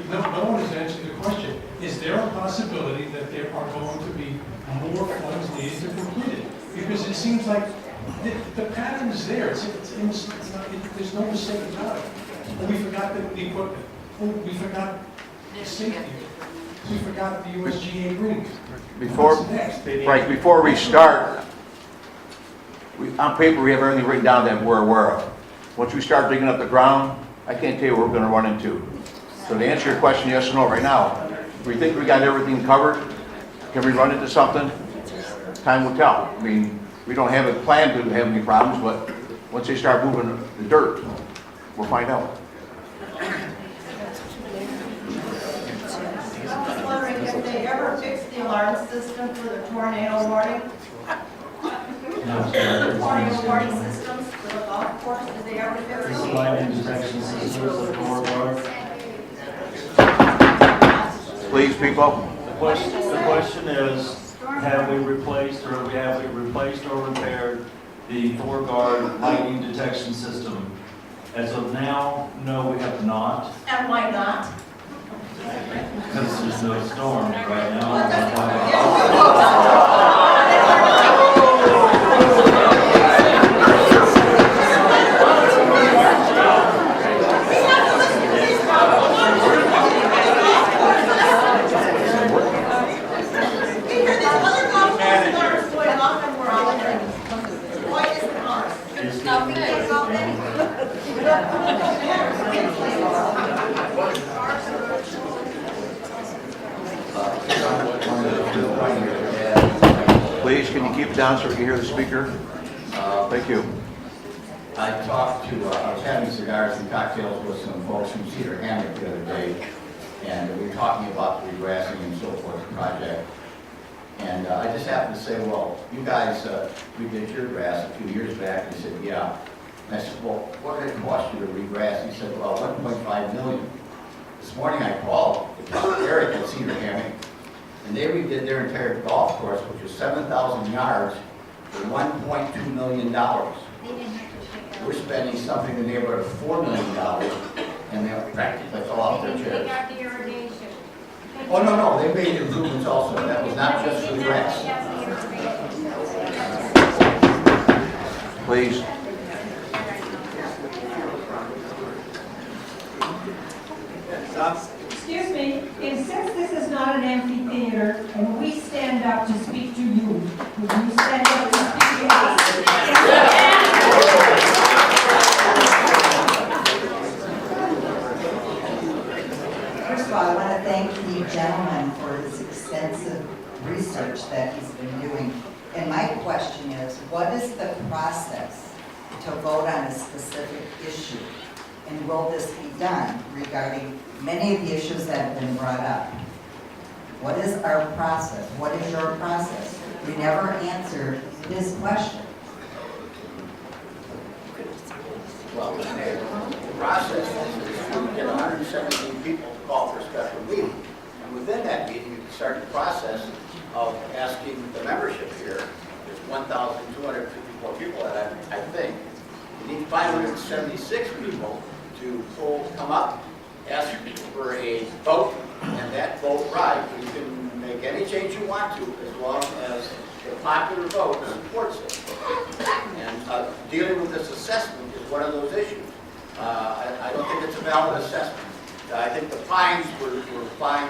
no one has answered the question. Is there a possibility that there are going to be more funds needed to complete it? Because it seems like the pattern is there. There's no mistake about it. Oh, we forgot the equipment. Oh, we forgot the safety. We forgot the USGA green. Frank, before we start, on paper we have everything written down that we're aware of. Once we start digging up the ground, I can't tell you what we're going to run into. So to answer your question, yes or no, right now, we think we got everything covered. Can we run into something? Time will tell. I mean, we don't have a plan to have any problems, but once they start moving the dirt, we'll find out. I was wondering if they ever fixed the alarm system for the tornado warning? Tornado warning systems for the golf course, did they ever fix them? Sliding detection systems, the door guard. Please, people. The question is, have we replaced or repaired the door guard lightning detection system? As of now, no, we have not. And why not? Because there's no storm right now. Because there's other golf courses aren't going up and we're all there. Why isn't ours? No, because Please, can you keep it down so we can hear the speaker? Thank you. I talked to, I was having cigars and cocktails with some folks from Cedar Hamlet the other day, and we were talking about the regrassing and so forth project. And I just happened to say, well, you guys, we did your grass a few years back. And he said, yeah. And I said, well, what did it cost you to regrass? He said, well, 1.5 million. This morning I called Eric at Cedar Hamlet, and they redid their entire golf course, which was 7,000 yards, for $1.2 million. We're spending something in the neighborhood of $4 million, and they practically fell off their They chairs. got the irrigation. Oh, no, they made improvements also. That was not just for the grass. Please. Excuse me, and since this is not an amphitheater and we stand up to speak to you, would you stand up to speak to us? First of all, I want to thank the gentleman for his extensive research that he's been doing. And my question is, what is the process to vote on a specific issue? And will this be done regarding many of the issues that have been brought up? What is our process? What is your process? We never answered this question. Well, the process is to get 117 people to call for a special meeting. And within that meeting, you can start the process of asking the membership here. There's 1,254 people that I think. You need 576 people to come up, ask for a vote, and that vote right. You can make any change you want to as long as the popular vote supports it. And dealing with this assessment is one of those issues. I don't think it's a valid assessment. I think the pines were fine.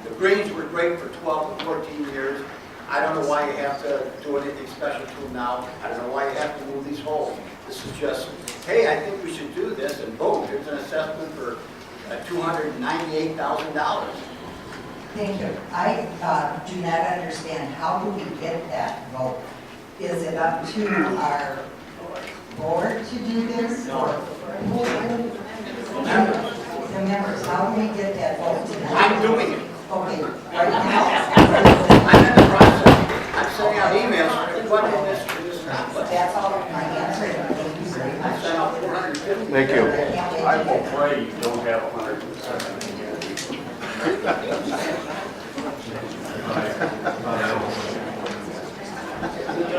The greens were great for 12 to 14 years. I don't know why you have to do anything special to them now. I don't know why you have to move these holes. This is just, hey, I think we should do this, and boom, here's an assessment for $298,000. Thank you. I do not understand, how do we get that vote? Is it up to our board to do this? No. Or the members, how do we get that vote tonight? I'm doing it. Okay, right now. I'm in the process. I'm sending out emails. What is this? That's all my answer. Thank you very I much. sent out 450. Thank you. I will pray you don't have 100%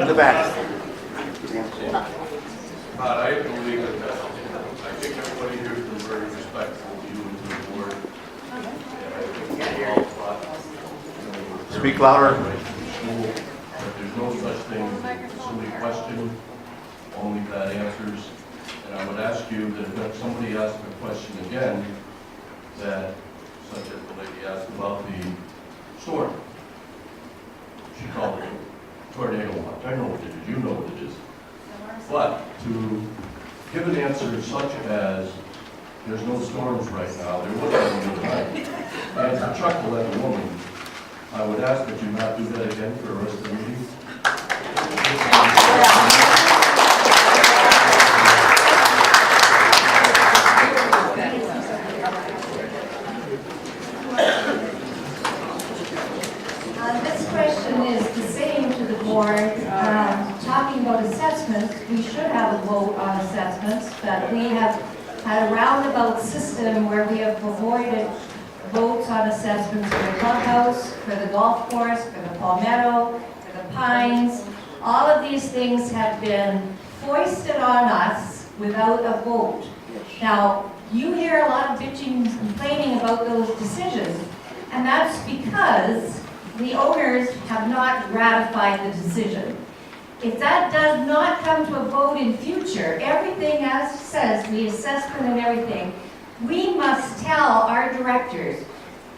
In the back. I have to believe that I think everybody here has been very respectful to you and to the board. And I think we're all taught, Speak louder. school, that there's no such thing as a silly question, only bad answers. And I would ask you that if somebody asks a question again, that, such as the lady asked about the storm, she called it a tornado watch. I know what it is, you know what it is. But to give an answer such as, there's no storms right now, there will be tonight, and to chuckle at a woman, I would ask that you not do that again for the rest of the meeting. This question is the same to the board. Talking about assessments, we should have a vote on assessments, but we have had a roundabout system where we have avoided votes on assessments for the clubhouse, for the golf course, for the Palmetto, for the Pines. All of these things have been foisted on us without a vote. Now, you hear a lot of bitching and complaining about those decisions, and that's because the owners have not ratified the decision. If that does not come to a vote in future, everything as it says, the assessment and everything, we must tell our directors,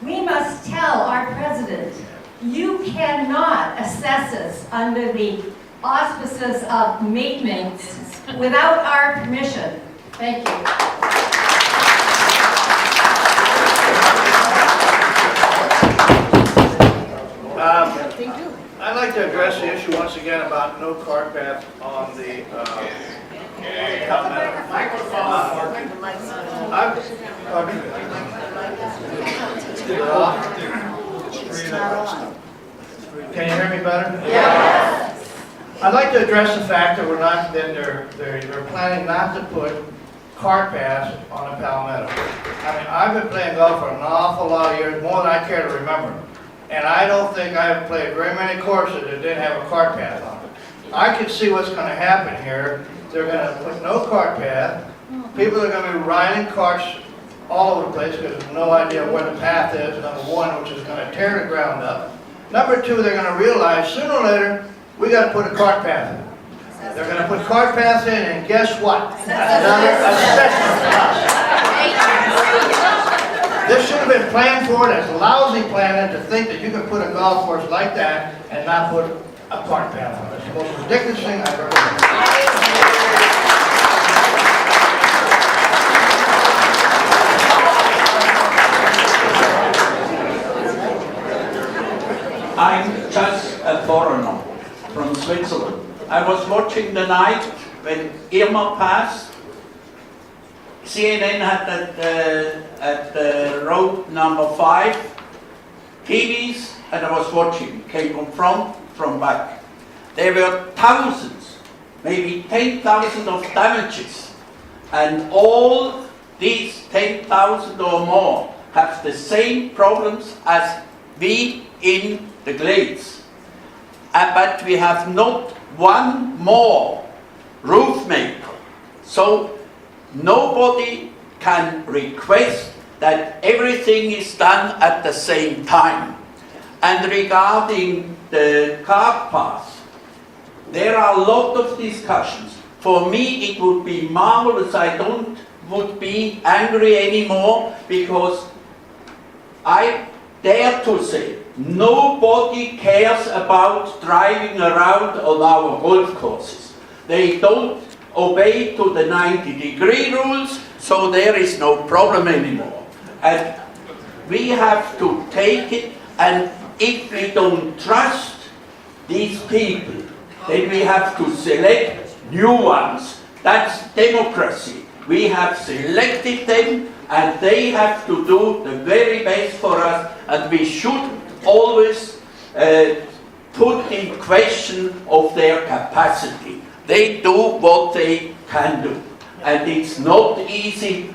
we must tell our president, you cannot assess us under the auspices of maintenance without our permission. Thank you. I'd like to address the issue once again about no cart path on the Palmetto. Can you hear me better? Yes. I'd like to address the fact that they're planning not to put cart paths on the Palmetto. I mean, I've been playing golf for an awful lot of years, more than I care to remember. And I don't think I've played very many courses that didn't have a cart path on it. I can see what's going to happen here. They're going to put no cart path. People are going to be riding carts all over the place because there's no idea where the path is, number one, which is going to tear the ground up. Number two, they're going to realize sooner or later, we got to put a cart path in. They're going to put cart paths in, and guess what? Another assessment cost. This should have been planned for it as a lousy planning to think that you could put a golf course like that and not put a cart path on it. It's the most ridiculous thing I've ever heard. I'm just a foreigner from Switzerland. I was watching the night when Irma passed. CNN had at road number 5 TVs, and I was watching. Came from front, from back. There were thousands, maybe 10,000 of damages, and all these 10,000 or more have the same problems as we in the Glades. But we have not one more roof maker. So nobody can request that everything is done at the same time. And regarding the cart path, there are a lot of discussions. For me, it would be marvelous. I would be angry anymore because I dare to say nobody cares about driving around on our golf courses. They don't obey to the 90-degree rules, so there is no problem anymore. And we have to take it, and if we don't trust these people, then we have to select new ones. That's democracy. We have selected them, and they have to do the very best for us, and we should always put in question of their capacity. They do what they can do. And it's not easy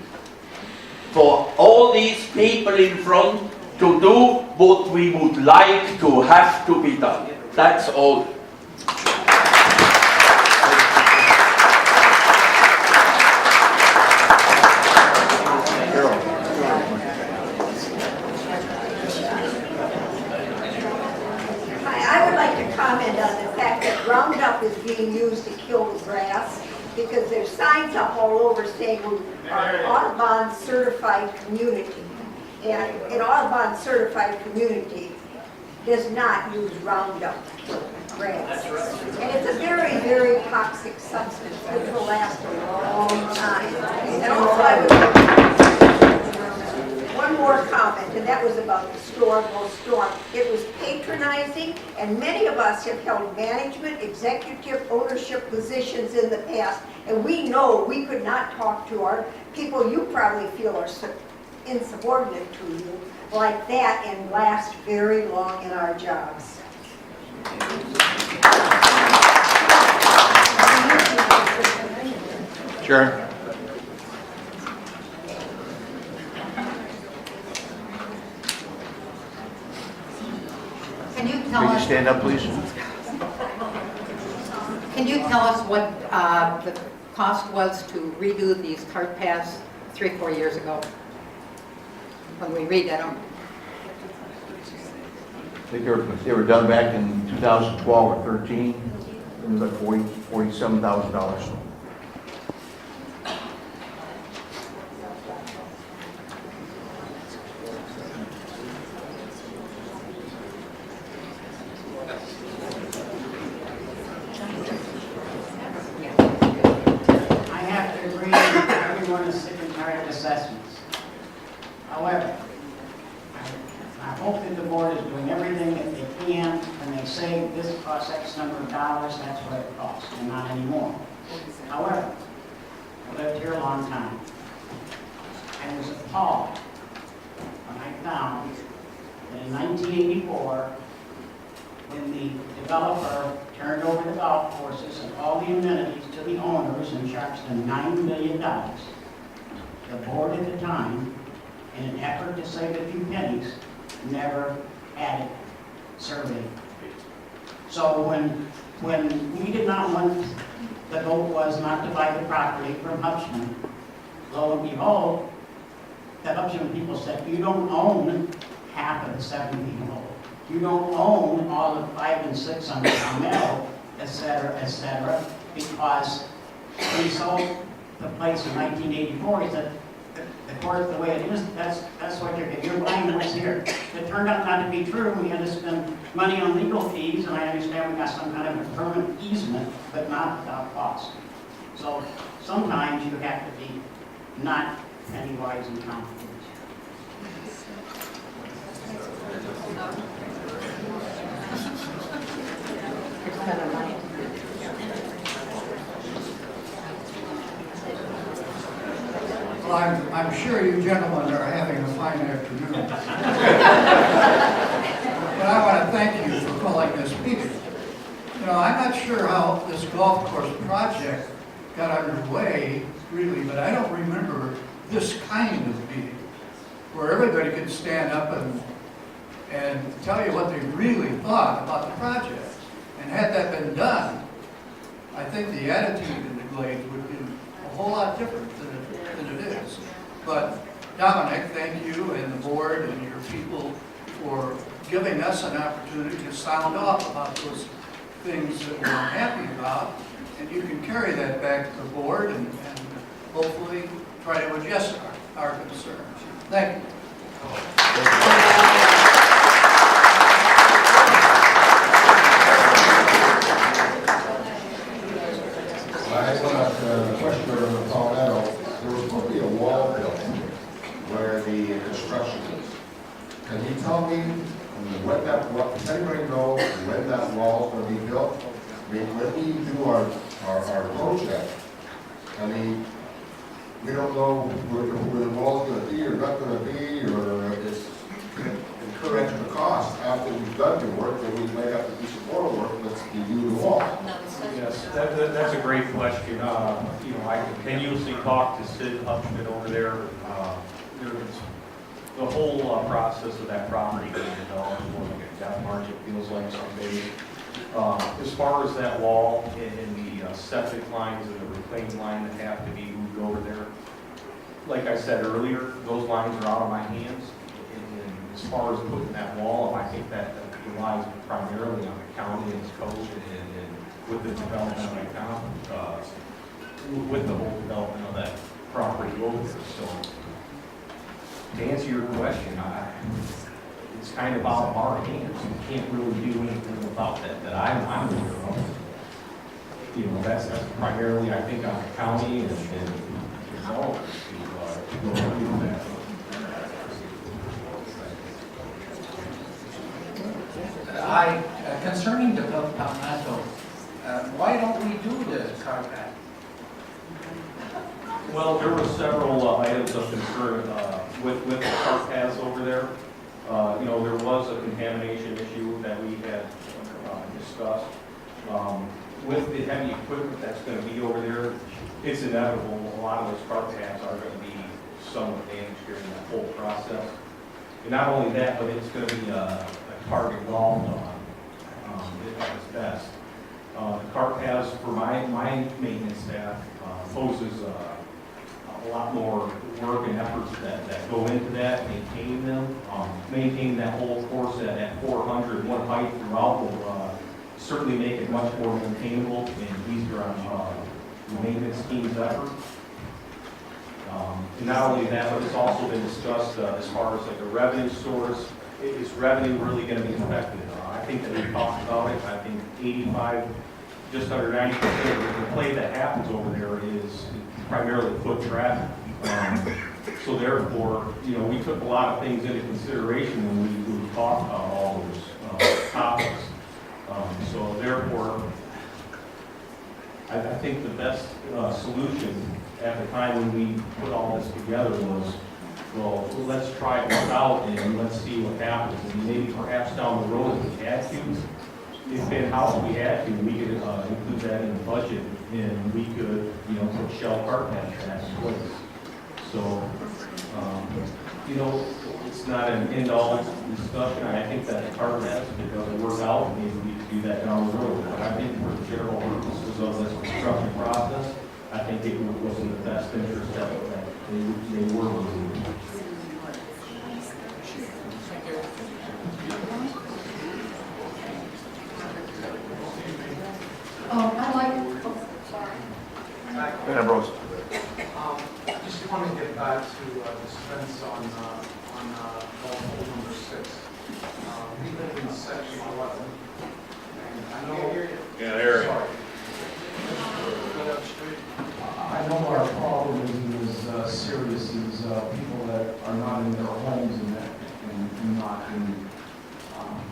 for all these people in front to do what we would like to have to be done. That's all. Roundup is being used to kill the grass because there's signs up all over saying we are an Audubon certified community. And an Audubon certified community does not use Roundup to kill grass. And it's a very, very toxic substance which will last a long time. And also I would one more comment, and that was about the storm, no storm. It was patronizing, and many of us have held management, executive, ownership positions in the past, and we know we could not talk to our people you probably feel are insubordinate to you like that and last very long in our jobs. Sharon? Can you tell Can you us? stand up, please? Can you tell us what the cost was to redo these cart paths 3-4 years ago when we redid them? I think they were done back in 2012 or 13. It was like $47,000. I have to agree that everyone is sick and tired of assessments. However, I hope that the board is doing everything that they can, and they say this costs X number of dollars, that's what it costs, and not anymore. However, I lived here a long time. I was appalled when I found that in 1984, when the developer turned over the golf courses and all the amenities to the owners and charged them $9 million, the board at the time, in an effort to save a few pennies, never had it surveyed. So when we did not want, the vote was not to buy the property from Hutchman, lo and behold, the Hutchman people said, you don't own half of the 7 people. You don't own all the 5 and 6 on Palmetto, et cetera, because we sold the place in 1984. He said, the court, the way it is, that's what you're buying what's here. It turned out not to be true. We had to spend money on legal fees, and I understand we got some kind of a permanent easement, but not without cost. So sometimes you have to be not penny wise and pound foolish. Well, I'm sure you gentlemen are having a fine afternoon. But I want to thank you for calling this meeting. You know, I'm not sure how this golf course project got underway, really, but I don't remember this kind of meeting where everybody could stand up and tell you what they really thought about the project. And had that been done, I think the attitude in the Glades would be a whole lot different than it is. But Dominic, thank you and the board and your people for giving us an opportunity to sound off about those things that we're unhappy about. And you can carry that back to the board and hopefully try to address our concerns. Thank you. I want to question on Palmetto. There was supposed to be a wall built where the construction is. Can you tell me when that, does anybody know when that wall is going to be built? I mean, when we do our project, I mean, we don't know where the wall's going to be or not going to be, or it's going to incur extra cost after we've done the work, then we might have to do some more work, let's review the wall. Yes, that's a great question. You know, I continuously talk to Sid Hutchman over there. There's the whole process of that property being developed, like a death march, it feels like some days. As far as that wall and the septic lines and the reclaimed line that have to be moved over there, like I said earlier, those lines are out of my hands. And as far as putting that wall up, I think that relies primarily on the county and its coast and with the development of that county, with the whole development of that property over there. So to answer your question, it's kind of out of our hands. We can't really do anything about that I'm aware of. You know, that's primarily, I think, on the county and developers to go through that. Hi, concerning the Palmetto, why don't we do the car path? Well, there were several items of concern with the cart paths over there. You know, there was a contamination issue that we had discussed. With the heavy equipment that's going to be over there, it's inevitable a lot of those cart paths are going to be somewhat damaged during that whole process. And not only that, but it's going to be a target golf at its best. The cart paths for my maintenance staff poses a lot more work and efforts that go into that, maintaining them, maintaining that whole course at 400 one height throughout will certainly make it much more maintainable and easier on the maintenance team's effort. And not only that, but it's also been discussed as far as like a revenue source. Is revenue really going to be affected? I think that we talked about it. I think 85, just under 90% of the play that happens over there is primarily foot traffic. So therefore, you know, we took a lot of things into consideration when we talked about all those topics. So therefore, I think the best solution at the time when we put all this together was, well, let's try it out and let's see what happens. And maybe perhaps down the road, if we had to, if in-house we had to, we could include that in the budget and we could, you know, put shell cart paths in place. So, you know, it's not an end-all discussion. I think that the cart paths, if it doesn't work out, maybe we could do that down the road. But I think for the general purposes of this construction process, I think it was in the best interest that they were moving. I'd like, Go ahead, Rose. I just want to get back to this fence on hole number 6. We live in section 11, and I know. Yeah, there. Sorry. I know our problem is serious, is people that are not in their homes and not in,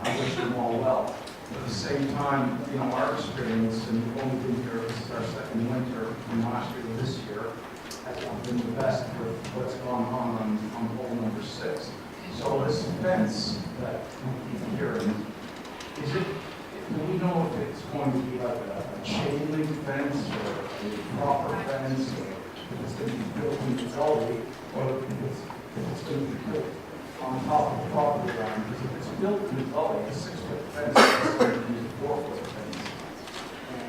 I wish them all well. But at the same time, you know, our experience, and we've only been here, this is our second winter, from last year to this year, has not been the best with what's gone on hole number 6. So this fence that we keep hearing, is it, do we know if it's going to be like a chain link fence or a proper fence, or if it's going to be built in the gully, or if it's going to be built on top of the property line? Because if it's built in the gully, a 6-foot fence is going to be a 4-foot fence.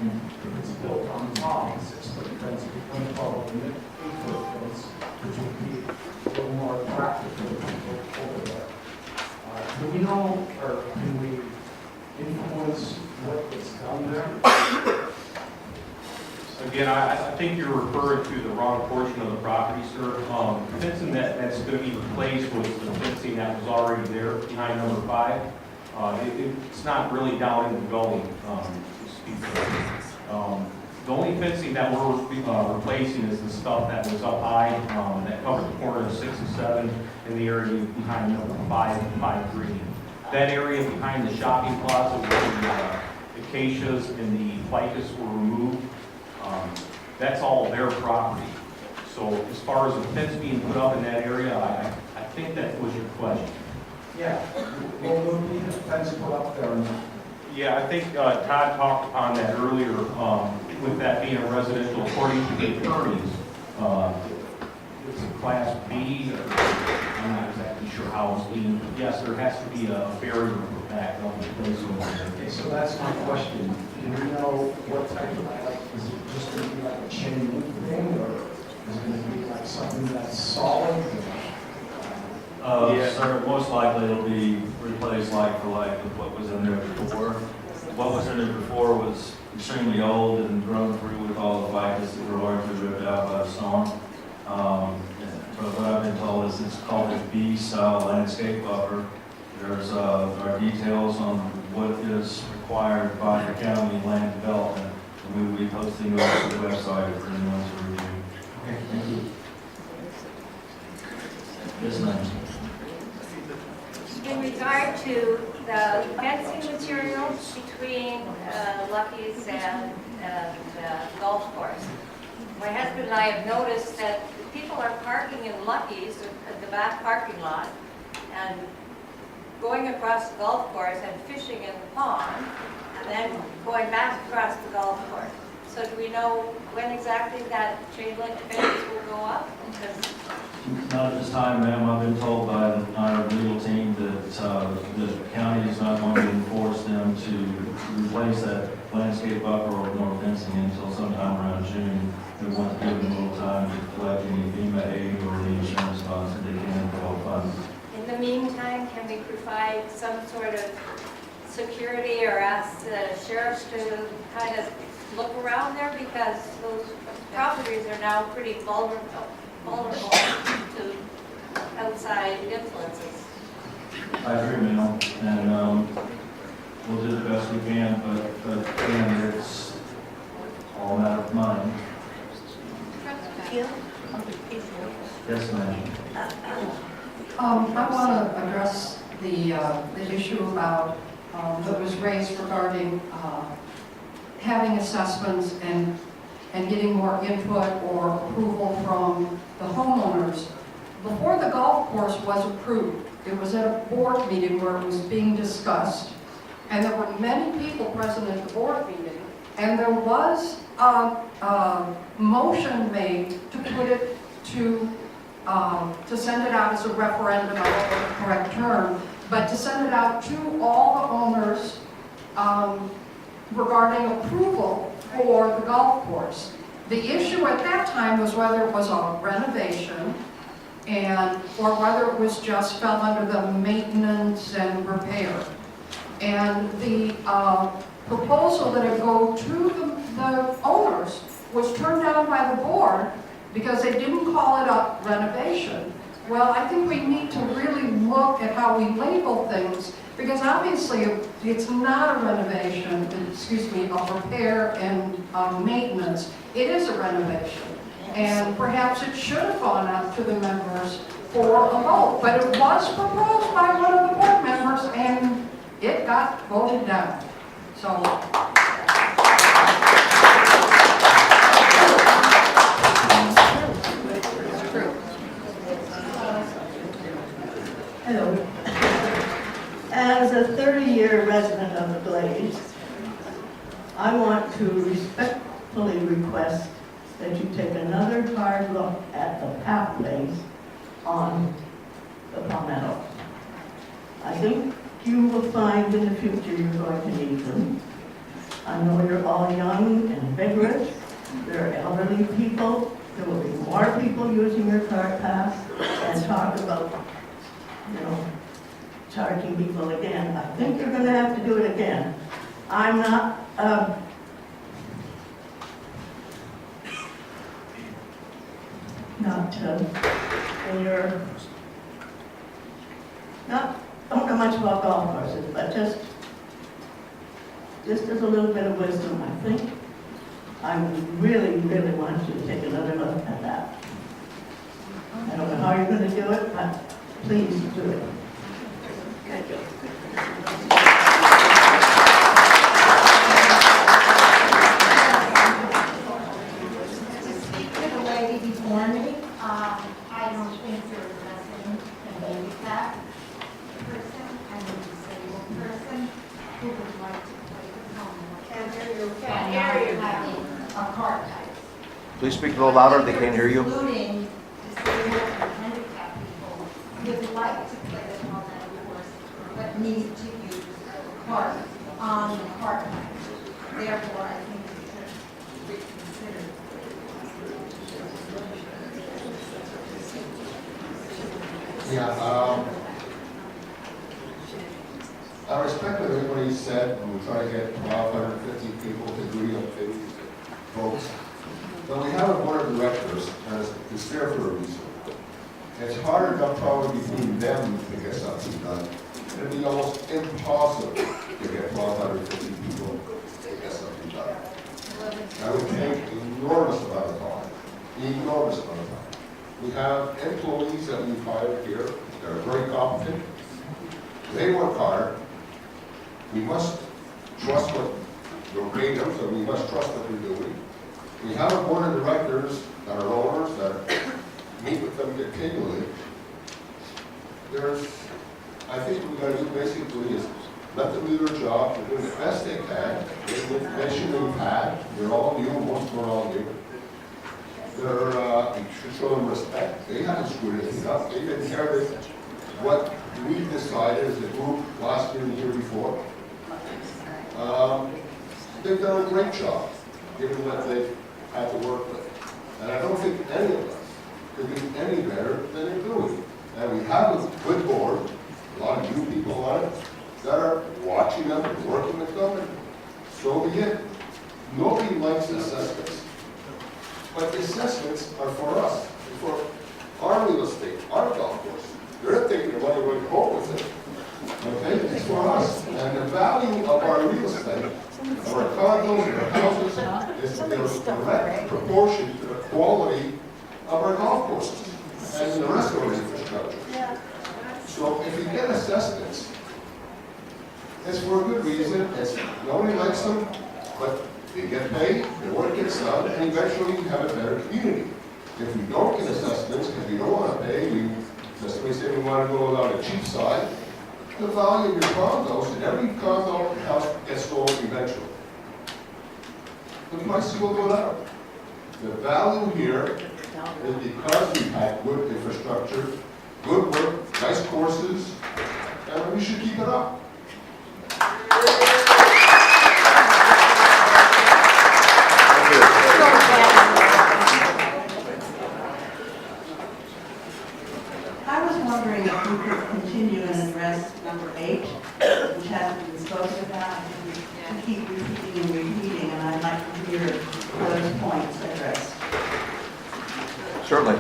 And if it's built on top, a 6-foot fence becomes probably an 8-foot fence, which would be a little more attractive for the people over there. Do we know, or can we influence what gets done there? Again, I think you're referring to the wrong portion of the property, sir. The fencing that's going to be replaced was the fencing that was already there behind number 5. It's not really down in the gully, to speak of. The only fencing that we're replacing is the stuff that was up high, that covered the corner of 6 and 7 in the area behind number 5 green. That area behind the shopping plaza where the acacias and the ficus were removed, that's all their property. So as far as the fence being put up in that area, I think that was your question. Yeah, will there be a fence put up there or not? Yeah, I think Todd talked upon that earlier, with that being a residential, according to the attorneys. It's a class B, or I'm not exactly sure how it's being, but yes, there has to be a barrier back on the place over there. Okay, so that's my question. Do we know what type of, like, is it just going to be like a chain link thing, or is it going to be like something that's solid? Yes, sir, most likely it'll be replaced like for like with what was in there before. What was in there before was extremely old and grown through with all the ficus that were largely ripped out by the storm. But what I've been told is it's called a B-style landscape buffer. There's our details on what is required by the county land development. And we will be posting those to the website for anyone to review. Okay, thank you. Yes, ma'am. In regard to the fencing materials between Lucky's and golf course, my husband and I have noticed that people are parking in Lucky's at the back parking lot and going across the golf course and fishing in the pond, and then going back across the golf course. So do we know when exactly that chain link fence will go up? Because Not at this time, ma'am. I've been told by our legal team that the county is not going to enforce them to replace that landscape buffer or more fencing until sometime around June. We want to give them a little time to collect any FEMA provide some sort of security or ask the sheriffs to kind of look around there because those properties are now pretty vulnerable to outside influences. I agree, ma'am, and we'll do the best we can, but again, it's all a matter of money. Yes, ma'am. I want to address the issue about, that was raised regarding having assessments and getting more input or approval from the homeowners. Before the golf course was approved, it was at a board meeting where it was being discussed, and there were many people present at the board meeting, and there was a motion made to put it to send it out as a referendum, I don't know the correct term, but to send it out to all the owners regarding approval for the golf course. The issue at that time was whether it was a renovation or whether it was just fell under the maintenance and repair. And the proposal that it go to the owners was turned down by the board because they didn't call it a renovation. Well, I think we need to really look at how we label things, because obviously it's not a renovation, a repair and maintenance. It is a renovation. And perhaps it should have gone out to the members for a vote. But it was proposed by one of the board members and it got voted down. So. Hello. As a 30-year resident of the Glades, I want to respectfully request that you take another hard look at the pathways on the Palmetto. I think you will find in the future you're going to need them. I know you're all young and vigorous. There are elderly people. There will be more people using your cart path, and talk about, charging people again. I think you're going to have to do it again. I'm not don't know much about golf courses, but just as a little bit of wisdom, I think I really, really want you to take another look at that. I don't know how you're going to do it, but please do it. Thank you. To the lady before me, I don't think you're addressing a handicapped person and a disabled person who would like to play the home. Can't hear you. Having a cart type. Please speak a little louder, they can't hear you. Including disabled and handicapped people who would like to play the home course, but need to use the cart on the cart type. Therefore, I think we should reconsider. Yeah, I respect what everybody said, and we try to get 1,250 people to agree on 50 votes. But we have a board of directors, and it's there for a reason. It's harder to probably between them to get something done. It'd be almost impossible to get 1,250 people to get something done. That would take an enormous amount of time, enormous amount of time. We have employees that we've hired here that are very competent. They work hard. We must trust what we're paying them, so we must trust what they're doing. We have a board of directors that are owners that meet with them continually. I think what we got to do basically is let them do their job. They're doing the best they can. The information they've had, they're all new, most are all new. We should show them respect. They haven't screwed anything up. They've inherited what we decided as a group last year and the year before. They've done a great job, given what they've had to work with. And I don't think any of us could be any better than they're doing. And we have a good board. a lot of new people on it, that are watching them, and working with them, and so be it. Nobody likes assessments. But the assessments are for us, for our real estate, our golf course. They're thinking of what we're going to home with it. Okay, it's for us. And the value of our real estate, of our condos and our houses, is in direct proportion to the quality of our golf courses and the rest of our infrastructure. So if you get assessments, it's for a good reason. It's, nobody likes them, but they get paid, the work gets done, and eventually you have a better community. If we don't get assessments, if we don't want to pay, we just we say we want to go on the cheap side, the value of your condos, and every condo house gets sold eventually. The prices will go down. The value here is because we've had good infrastructure, good work, nice courses, and we should keep it up. I was wondering if we could continue and address number 8, which hasn't been spoken about. We keep repeating, and I'd like to hear those points addressed. Certainly.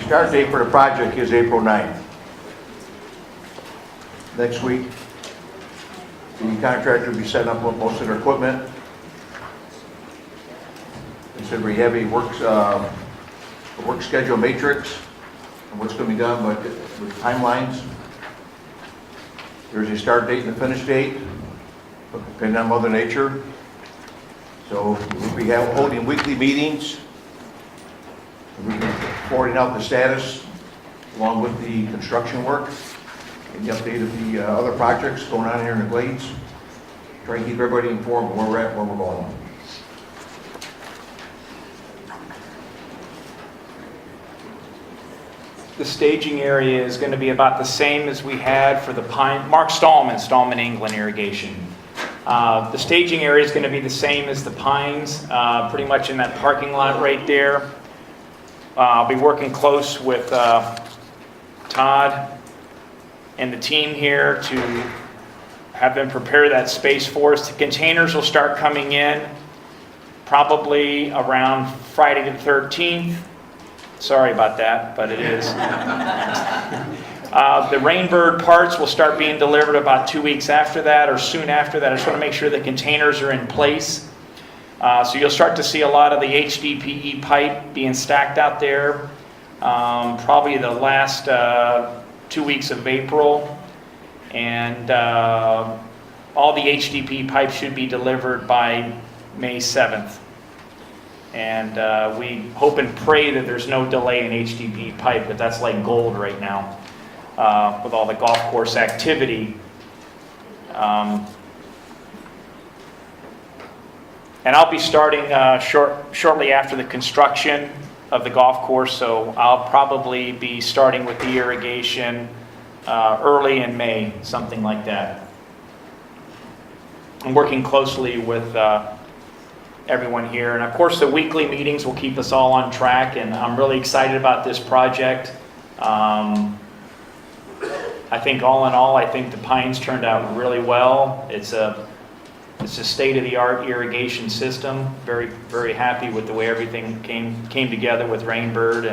Start date for the project is April 9th. Next week, the contractor will be setting up most of their equipment. It's a very heavy work schedule matrix and what's going to be done with timelines. There's a start date and a finish date, depending on Mother Nature. So we'll be holding weekly meetings. We'll be forwarding out the status along with the construction work and the update of the other projects going on here in the Glades. Try and keep everybody informed of where we're at, where we're going. The staging area is going to be about the same as we had for the Mark Stallman England irrigation. The staging area is going to be the same as the Pines, pretty much in that parking lot right there. I'll be working close with Todd and the team here to have them prepare that space for us. The containers will start coming in probably around Friday the 13th. Sorry about that, but it is. The Rainbird parts will start being delivered about 2 weeks after that or soon after that. I just want to make sure the containers are in place. So you'll start to see a lot of the HDPE pipe being stacked out there probably the last 2 weeks of April. And all the HDPE pipe should be delivered by May 7th. And we hope and pray that there's no delay in HDPE pipe, but that's like gold right now with all the golf course activity. And I'll be starting shortly after the construction of the golf course, so I'll probably be starting with the irrigation early in May, something like that. I'm working closely with everyone here, and of course the weekly meetings will keep us all on track, and I'm really excited about this project. I think all in all, I think the Pines turned out really well. It's a state-of-the-art irrigation system. Very, very happy with the way everything came together with Rainbird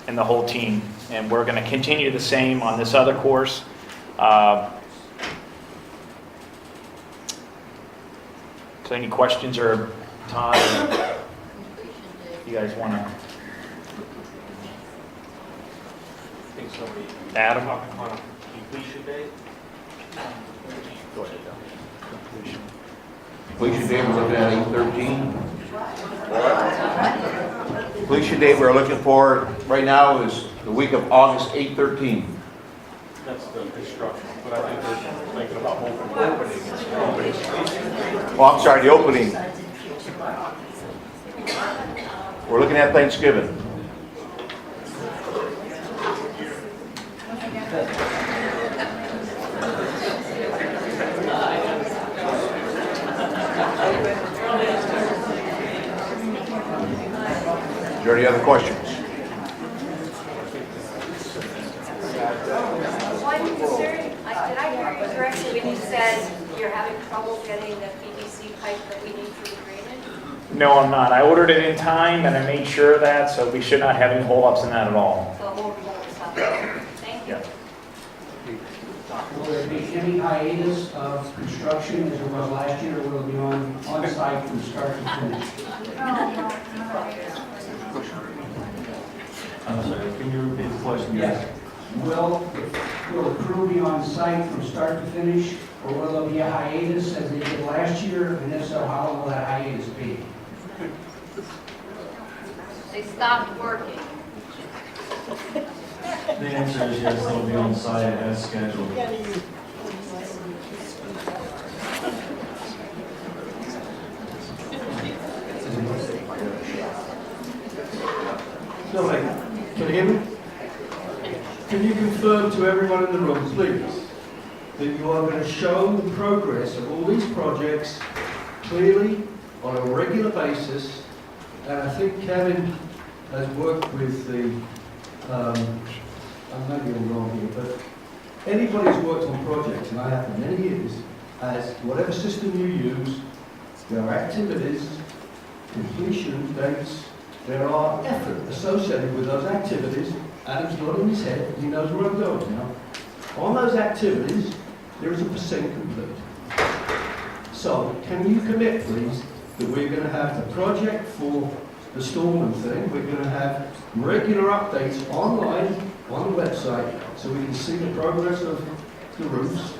and the whole team. And we're going to continue the same on this other course. So any questions, or Todd, or you guys want to? Adam? On completion date? Go ahead, Completion date, we're looking at 8/13. Completion date we're looking for right now is the week of August 8/13. That's the construction, but I think they're thinking about opening. Oh, I'm sorry, the opening. We're looking at Thanksgiving. Is there any other questions? One concern, did I hear you correctly when you said you're having trouble getting the PVC pipe that we need for the drainage? No, I'm not. I ordered it in time and I made sure of that, so we should not have any holdups in that at all. So we'll stop. Thank you. Yeah. Will there be any hiatus of construction as there was last year, or will it be on site from start to finish? I'm sorry, can you repeat the question? Yes. Will the crew be on site from start to finish, or will there be a hiatus as they did last year, and if so, how long will that hiatus be? They stopped working. The answer is yes, they'll be on site as scheduled. No, mate. Can you hear me? Can you confirm to everyone in the room, please, that you are going to show the progress of all these projects clearly on a regular basis? And I think Kevin has worked with the, I may be wrong here, but anybody who's worked on projects, and I have for many years, as whatever system you use, there are activities, completion dates, there are effort associated with those activities. Adam's nodding his head, he knows where I'm going now. On those activities, there is a percent complete. So, can you commit, please, that we're going to have the project for the Stormont thing, we're going to have regular updates online on the website so we can see the progress of the roofs,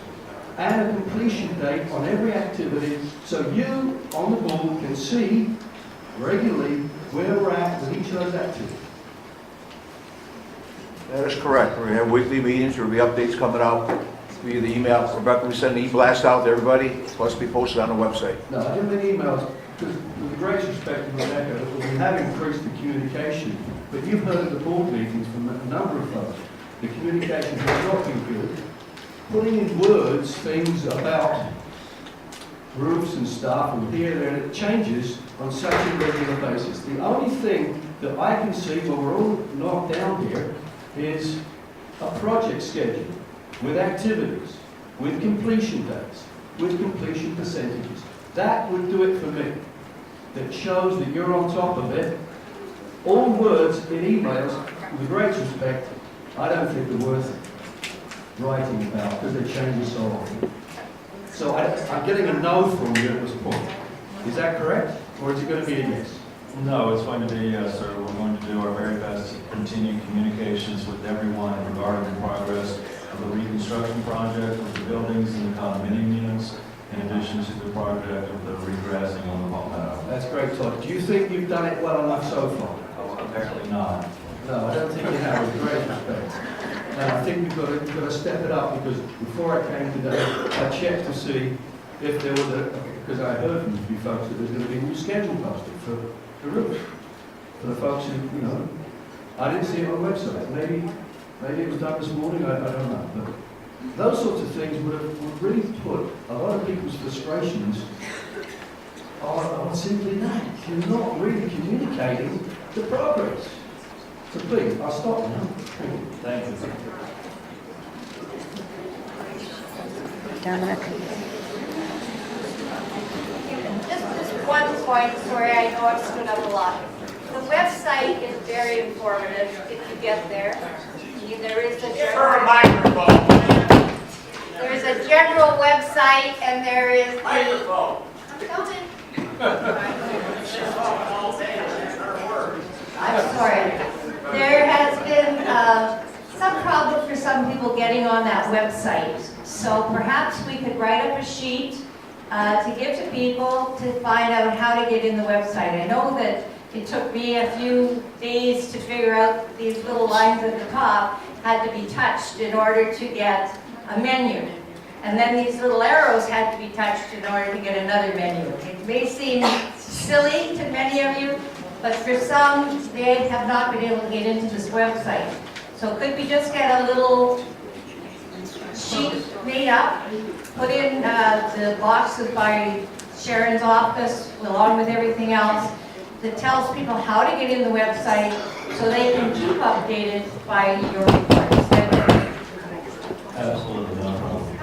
and a completion date on every activity so you, on the board, can see regularly where we're at with each of those activities. That is correct. We're going to have weekly meetings, there will be updates coming out via the email. Rebecca, we send an e-blast out to everybody, plus be posted on the website. No, I didn't mean emails, because with the greatest respect to Rebecca, we have increased the communication, but you've heard at the board meetings from a number of folks, the communication has not been good. Putting in words things about roofs and stuff and here, there, and it changes on such a regular basis. The only thing that I can see when we're all knocked down here is a project schedule with activities, with completion dates, with completion percentages. That would do it for me. That shows that you're on top of it. All words in emails, with the greatest respect, I don't think they're worth writing about because they change so often. So I'm getting a no from you at this point. Is that correct? Or is it going to be a yes? No, it's going to be yes, sir. We're going to do our very best to continue communications with everyone regarding the progress of the reconstruction project of the buildings and the condominium units, in addition to the project of the regrassing on the Palmetto. That's great, Todd. Do you think you've done it well enough so far? Apparently not. No, I don't think you have, with great respect. And I think we've got to step it up, because before I came today, I checked to see if there was because I heard from a few folks that there's going to be a new schedule posted for the roofs. For the folks who, I didn't see it on the website. Maybe it was done this morning, I don't know. But those sorts of things would really put a lot of people's frustrations on simply that. You're not really communicating the progress. So please, I'll stop now. Thank you. Just one point, sorry, I know I've stood up a lot. The website is very informative if you get there. There is a There's a general website and there is the... I'm coming. I'm sorry. There has been some problem for some people getting on that website. So perhaps we could write up a sheet to give to people to find out how to get in the website. I know that it took me a few days to figure out these little lines at the top had to be touched in order to get a menu. And then these little arrows had to be touched in order to get another menu. It may seem silly to many of you, but for some, they have not been able to get into this website. So could we just get a little sheet made up, put in the boxes by Sharon's office along with everything else, that tells people how to get in the website so they can keep updated by your reports. Absolutely, no problem.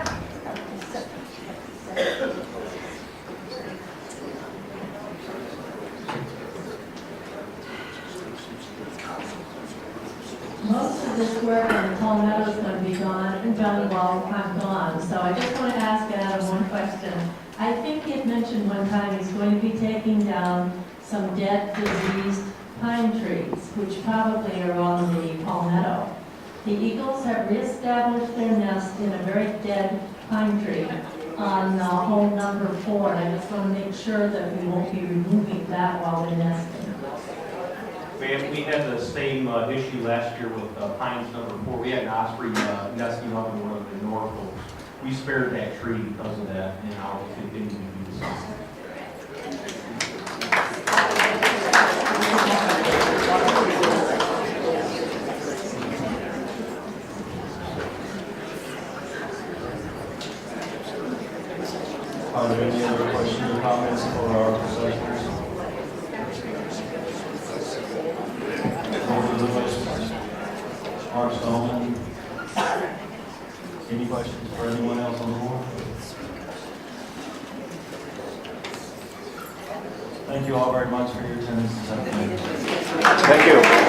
Most of this work on Palmetto is going to be done while I'm gone. So I just want to ask Adam one question. I think he had mentioned one time he's going to be taking down some dead, diseased pine trees, which probably are on the Palmetto. The eagles have reestablished their nest in a very dead pine tree on hole number 4, and I just want to make sure that we won't be removing that while they're nesting. We had the same issue last year with pines number 4. We had an osprey nesting up in one of the Norfolks. We spared that tree because of that, and I'll continue to do the same. Are there any other questions or comments for our professionals? Mark Stallman. Any questions for anyone else on the board? Thank you all very much for your attendance this afternoon. Thank you.